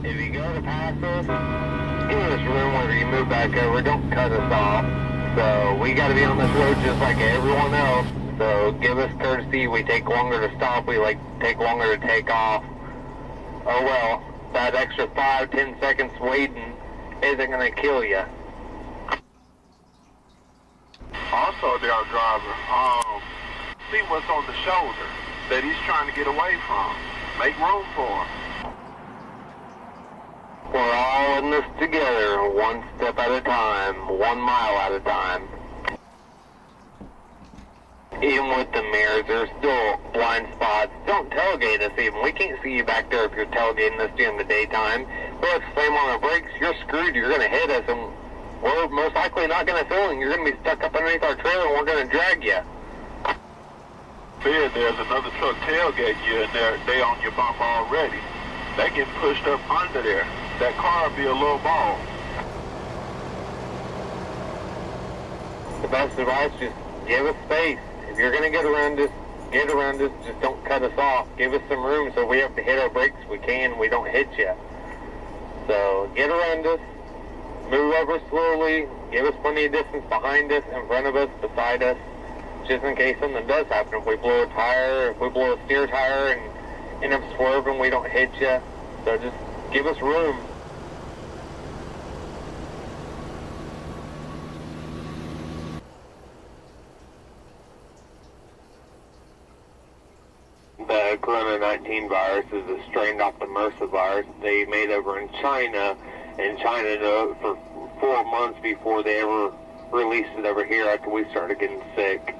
If you go to pass us, give us room whenever you move back over. Don't cut us off. So we got to be on this road just like everyone else. So give us courtesy. We take longer to stop. We take longer to take off. Oh well, that extra 5-10 seconds waiting isn't going to kill you. Also, there, driver, see what's on the shoulder that he's trying to get away from. Make room for him. We're all in this together, one step at a time, 1 mile at a time. Even with the mirrors, there's still blind spots. Don't tailgate us even. We can't see you back there if you're tailgating us during the daytime. But if slam on our brakes, you're screwed. You're going to hit us, and we're most likely not going to fill in. You're going to be stuck up underneath our trailer, and we're going to drag you. There's another truck tailgate you, and they on your bump already. They get pushed up under there. That car will be a little ball. The best advice, just give us space. If you're going to get around us, just don't cut us off. Give us some room so we have to hit our brakes. We don't hit you. So get around us, move over slowly, give us plenty of distance behind us, in front of us, beside us, just in case something does happen. If we blow a tire, if we blow a steer tire and end up swerving, we don't hit you. So just give us room. The Corona-19 virus is a strain off the MRSA virus they made over in China, and China knew it for 4 months before they ever released it over here after we started getting sick.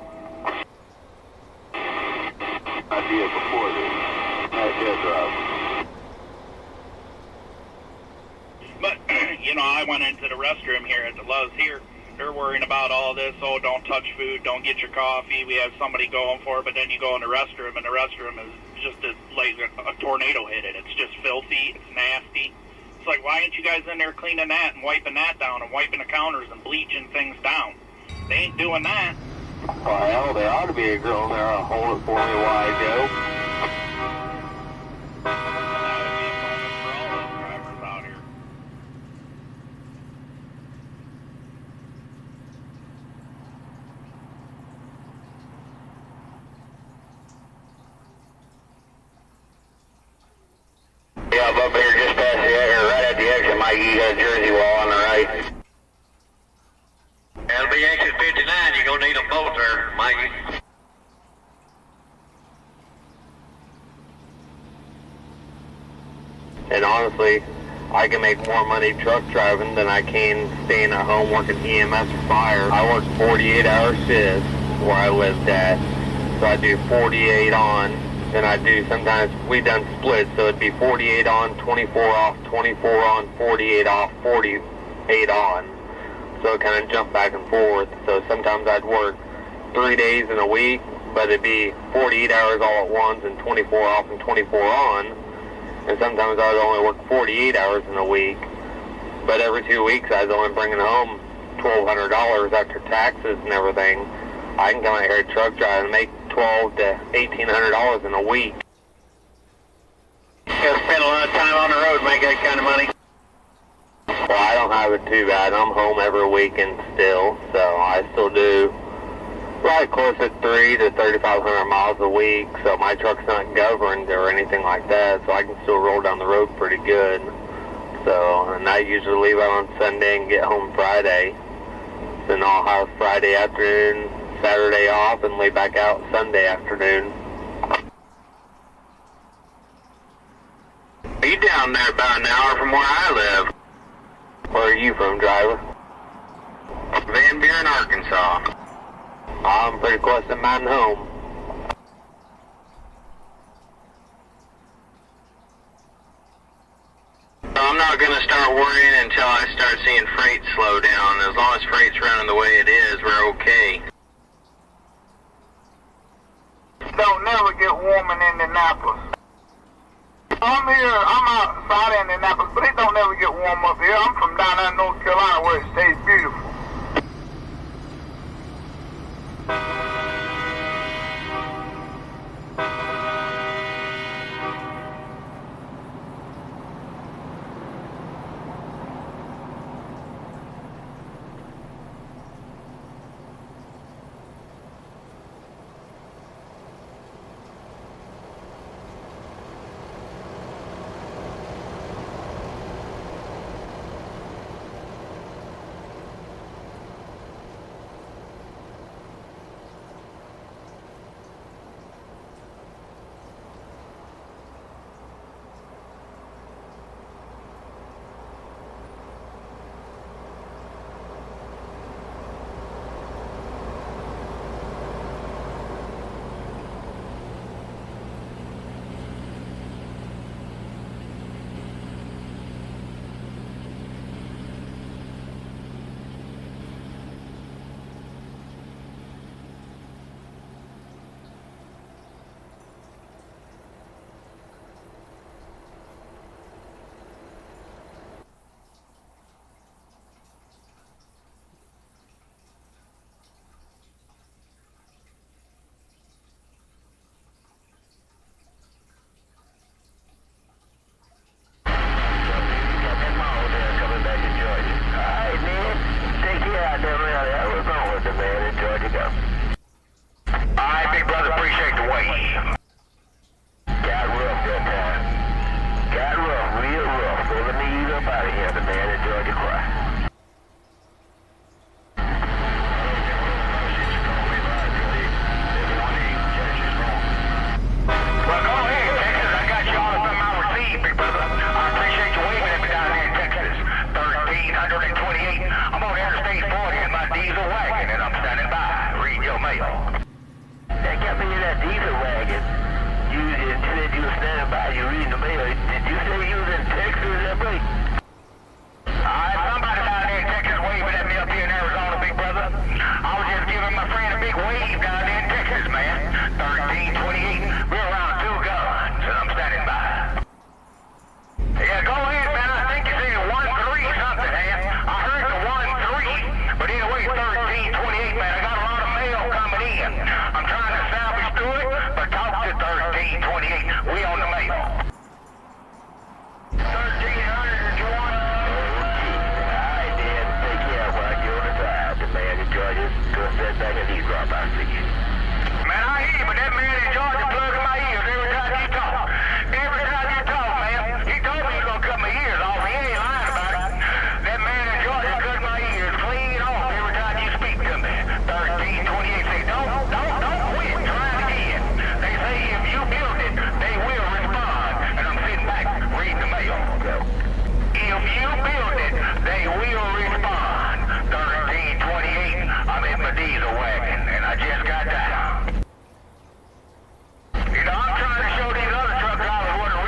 Idea before this. Idea drop. But, you know, I went into the restroom here at the Lowe's here. They're worrying about all this, oh, don't touch food, don't get your coffee, we have somebody going for it, but then you go in the restroom, and the restroom is just like a tornado hit it. It's just filthy, it's nasty. It's like, why aren't you guys in there cleaning that and wiping that down and wiping the counters and bleaching things down? They ain't doing that. Well, there ought to be a girl there to hold it for me while I go. Yeah, I'm up here just past the exit, right at the exit, Mike. You got a Jersey wall on the right. That'll be exit 59. You're going to need them both there, Mikey. And honestly, I can make more money truck driving than I can staying at home working EMS or fire. I work 48-hour shifts where I lived at. So I do 48 on. And I do, sometimes we done splits, so it'd be 48 on, 24 off, 24 on, 48 off, 48 on. So it kind of jumped back and forth. So sometimes I'd work 3 days in a week, but it'd be 48 hours all at once and 24 off and 24 on. And sometimes I would only work 48 hours in a week. But every 2 weeks I was only bringing home $1,200 after taxes and everything. I can come out here truck drive and make $1,200 to $1,800 in a week. You spend a lot of time on the road, make that kind of money. Well, I don't have it too bad. I'm home every weekend still, so I still do right close to 3,000 to 3,500 miles a week. So my truck's not governed or anything like that, so I can still roll down the road pretty good. So, and I usually leave out on Sunday and get home Friday. Then I'll have Friday afternoon, Saturday off, and lay back out Sunday afternoon. Are you down there about an hour from where I live? Where are you from, driver? Van Buren, Arkansas. I'm pretty close to mine home. I'm not going to start worrying until I start seeing freight slow down. As long as freight's running the way it is, we're okay. Don't never get warm in Indianapolis. I'm outside Indianapolis, but it don't never get warm up here. I'm from down there in North Carolina where it stays beautiful. let me ease up out of here. The man in Georgia cry. Well, go ahead, Texas. I got you all up in my receipt, big brother. I appreciate you waving at me down there in Texas. 1328. I'm on Interstate 40 in my diesel wagon, and I'm standing by. Read your mail. They kept me in that diesel wagon. You said you were standing by, you reading the mail. Did you say you was in Texas that way? Alright, somebody down there in Texas waving at me up here in Arizona, big brother. I was just giving my friend a big wave down there in Texas, man. 1328. We're around 2 guns, and I'm standing by. Yeah, go ahead, man. I think you said 13 something, man. I heard the 13, but either way, 1328, man. I got a lot of mail coming in. I'm trying to salvage through it, but talk to 1328. We on the mail. 1300, did you want? Alright, then. Take care while you're on the drive. The man in Georgia, go sit back and eavesdrop. I'll see you. Man, I hear you, but that man in Georgia plugging my ears every time you talk. Every time you talk, man. He told me he's gonna cut my ears off. He ain't lying about it. That man in Georgia cut my ears clean off every time you speak to me. 1328 say, don't quit trying again. They say if you build it, they will respond. And I'm sitting back reading the mail. If you build it, they will respond. 1328, I'm in my diesel wagon, and I just got down. You know, I'm trying to show these other truck drivers what a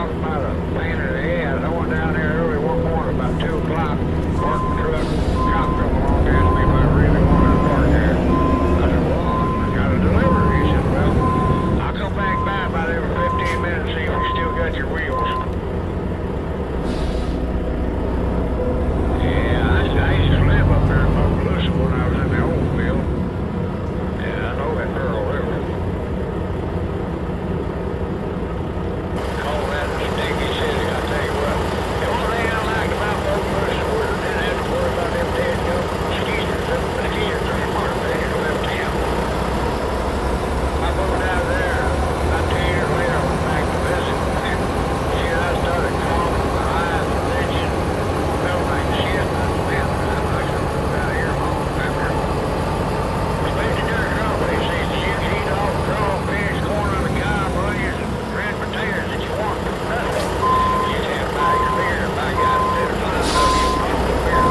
talking about a pain in the ass. I went down there early one morning about 2 o'clock, parked the truck, cop come along, asked me if I really wanted to park there. I said, well, I got a delivery. He said, well, I'll come back by about every 15 minutes and see if you still got your wheels. Yeah, I used to live up there in Bogalusa when I was in the old field. Yeah, I know that Pearl River. Call that a stinky city, I tell you what. The only thing I liked about Bogalusa was I didn't have to worry about them dead young mosquitoes. Them mosquitoes are smart, they ain't left town. I moved out of there about 2 years later, I went back to visit, and shit, I started coughing, my eyes were itching, felt like shit, and I said, man, I should move out of here home, especially during crawfish season. You can eat all the crawfish, corn on the cob, onions, and red potatoes that you want for nothing. You just have to buy your beer, and by God, instead of flying stuff, you can pump the beer.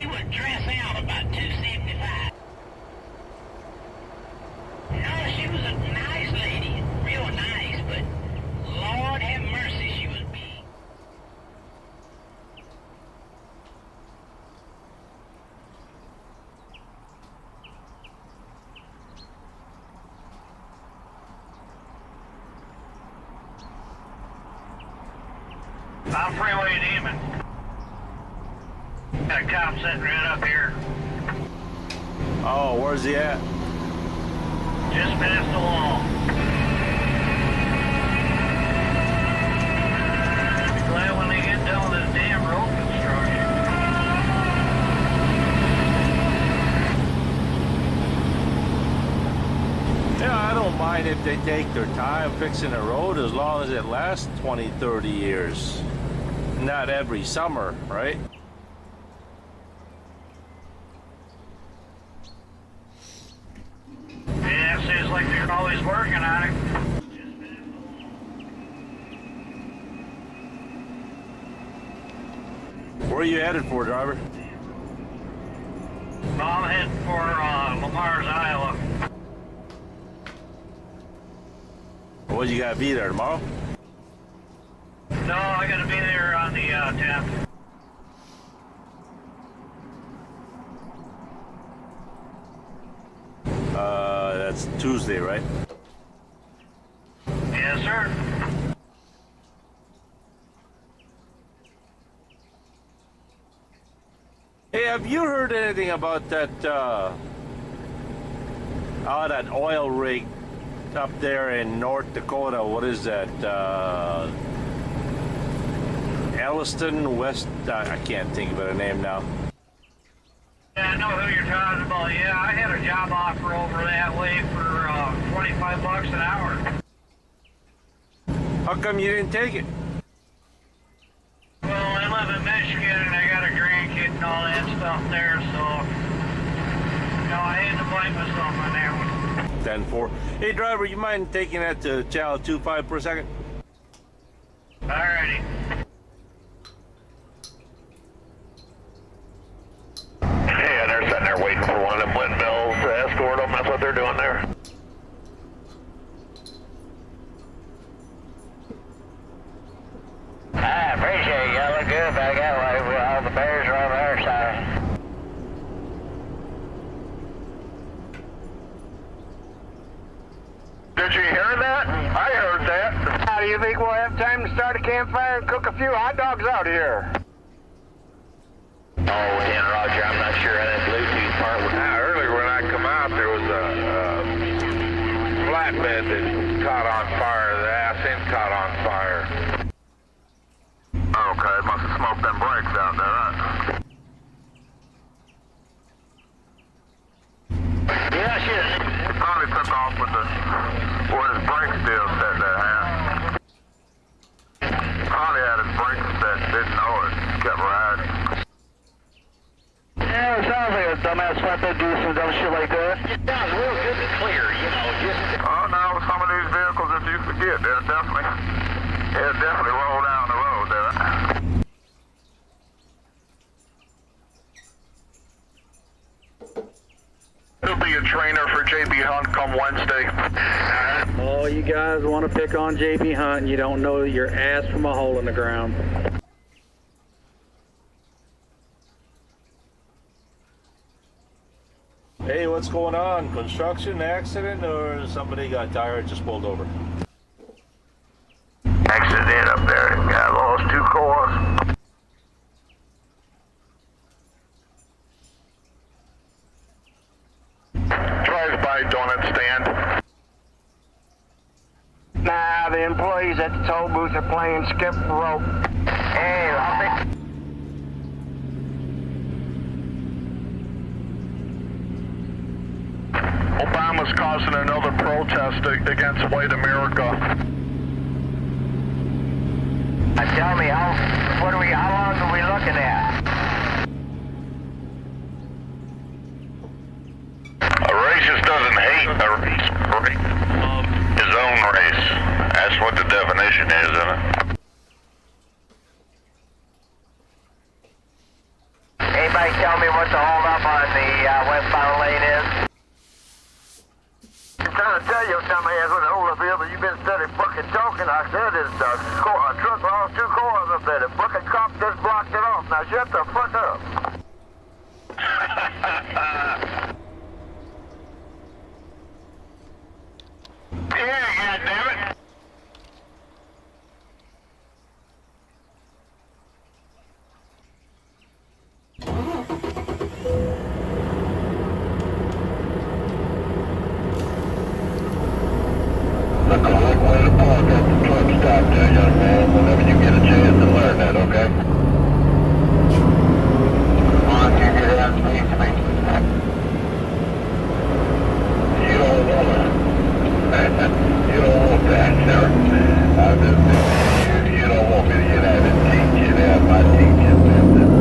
You would dress out about $2.75. No, she was a nice lady, real nice, but Lord have mercy, she was big. I'm Freeway Demon. Got a cop sitting right up here. Oh, where's he at? Just past the wall. Be glad when they get done with this damn road construction. Yeah, I don't mind if they take their time fixing a road as long as it lasts 20, 30 years. Not every summer, right? Yeah, seems like they're always working on it. Where are you headed for, driver? I'm heading for Lamar's, Iowa. Well, you gotta be there tomorrow? No, I gotta be there on the 10th. That's Tuesday, right? Yes, sir. Hey, have you heard anything about that, that oil rig up there in North Dakota? What is that, Elliston, West, I can't think of the name now. Yeah, I know who you're talking about. Yeah, I had a job offer over that way for $25 an hour. How come you didn't take it? Well, I live in Michigan and I got a grandkid and all that stuff there, so no, I had to blame myself on that one. 10-4. Hey, driver, you mind taking that to channel 25 for a second? Alrighty. Yeah, they're sitting there waiting for one of them windmills to escort them. That's what they're doing there. I appreciate it. Y'all look good back that way. All the bears are on our side. Did you hear that? I heard that. How do you think we'll have time to start a campfire and cook a few hot dogs out here? Oh, 10 Roger, I'm not sure how that Bluetooth part would... Earlier when I come out, there was a flatbed that caught on fire. The ass end caught on fire. Okay, must have smoked them brakes out there, right? Yeah, shit. Probably took off with where his brake still set there, huh? Probably had his brakes set, didn't know it, kept riding. Yeah, it sounds like a dumbass flatbed do some dumb shit like that. It sounds real good and clear, you know, just... Oh, no, some of these vehicles, if you forget, they'll definitely roll down the road there. He'll be a trainer for JB Hunt come Wednesday. Oh, you guys want to pick on JB Hunt and you don't know your ass from a hole in the ground. Hey, what's going on? Construction accident or somebody got tired, just pulled over? Accident up there. Guy lost 2 cores. Drive-by donut stand. Nah, the employees at the toll booth are playing skip rope. Hey, Lumpy. Obama's causing another protest against white America. Tell me, how long are we looking at? A racist doesn't hate a race, his own race. That's what the definition is, isn't it? Anybody tell me what the hold up on the westbound lane is? I'm trying to tell you, dumbass, with the hold up here, but you've been steady fucking talking. I said it's a truck lost 2 cars up there. The fucking cop just blocked it off. Now shut the fuck up. Yeah, goddammit. The correct way to park at the truck stop there, young man, whenever you get a chance to learn that, okay? Come on, you get out and speak to me. You don't want it. You don't want that, sir. I'm just thinking you don't want me to get out and teach you that. My teaching business.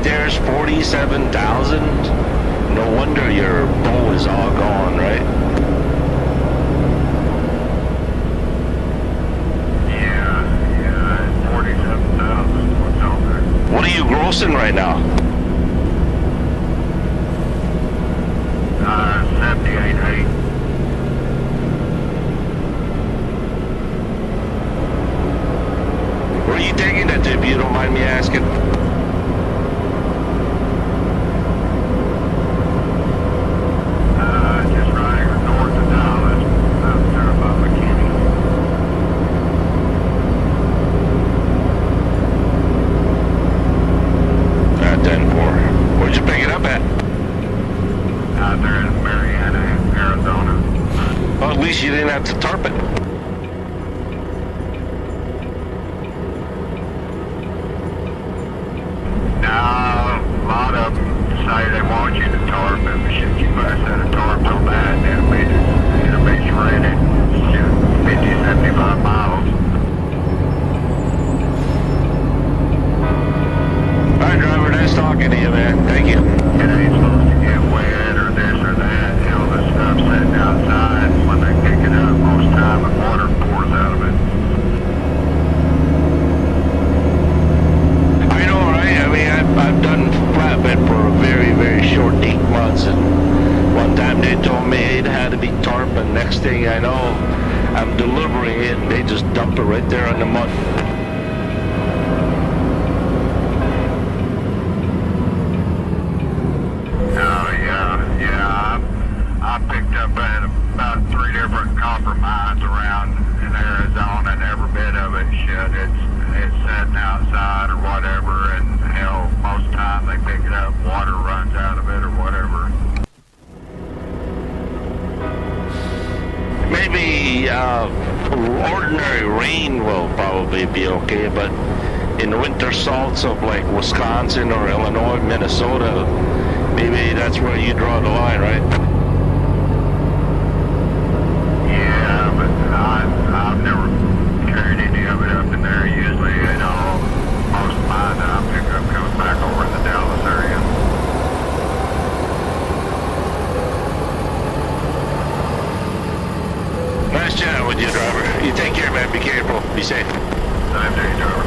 There's 47,000. No wonder your bow is all gone, right? Yeah, 47,000. What's out there? What are you grossing right now? 78.8. Where are you taking that to, if you don't mind me asking? Just riding north of Dallas, out there by McKinney. At 10-4. Where'd you pick it up at? Out there in Marietta, Arizona. Well, at least you didn't have to tarp it. Now, a lot of them say they want you to tarp it, but shit, you better set a tarp on that, and it'll be ready. 50, 75 miles. Alright, driver, nice talking to you, man. Thank you. It ain't supposed to get wet or this or that. You know, the stuff's sitting outside. When they pick it up, most time the water pours out of it. I know, right? I mean, I've done flatbed for a very, very short 8 months, and one time they told me it had to be tarp, and next thing I know, I'm delivering it, and they just dump it right there in the mud. Oh, yeah. I picked up at about 3 different copper mines around in Arizona, and every bit of it, shit, it's sitting outside or whatever, and hell, most of the time they pick it up, water runs out of it or whatever. Maybe ordinary rain will probably be okay, but in the winter salts of like Wisconsin or Illinois, Minnesota, where you draw the line, right? Yeah, but I've never carried any of it up in there. Usually, you know, most of mine that I pick up comes back over in the Dallas area. Nice chatting with you, driver. You take care, man. Be careful. Be safe. Same to you, driver.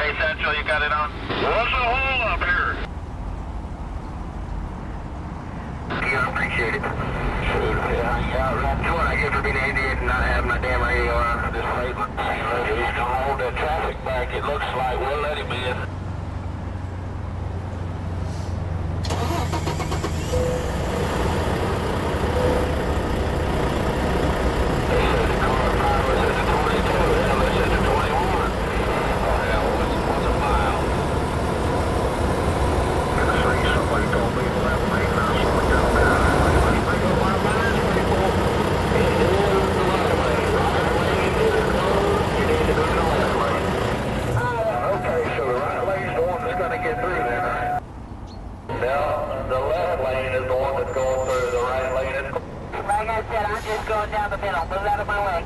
Hey, Satchel, you got it on? What's the hole up here? Yeah, I appreciate it. Yeah, right to it. I guess for being an idiot and not having my damn radio on this late. He's gonna hold that traffic back, it looks like. We'll let him in. just said I'm just going down the middle. Move out of my way.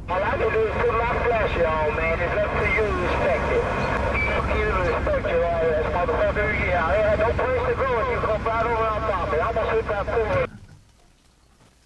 All I can do is put my flasher on, man. It's up to you to respect it. You respect your ass, motherfucker. Yeah, I had no place to go and you come right over on top of me. I'm gonna sit that forward.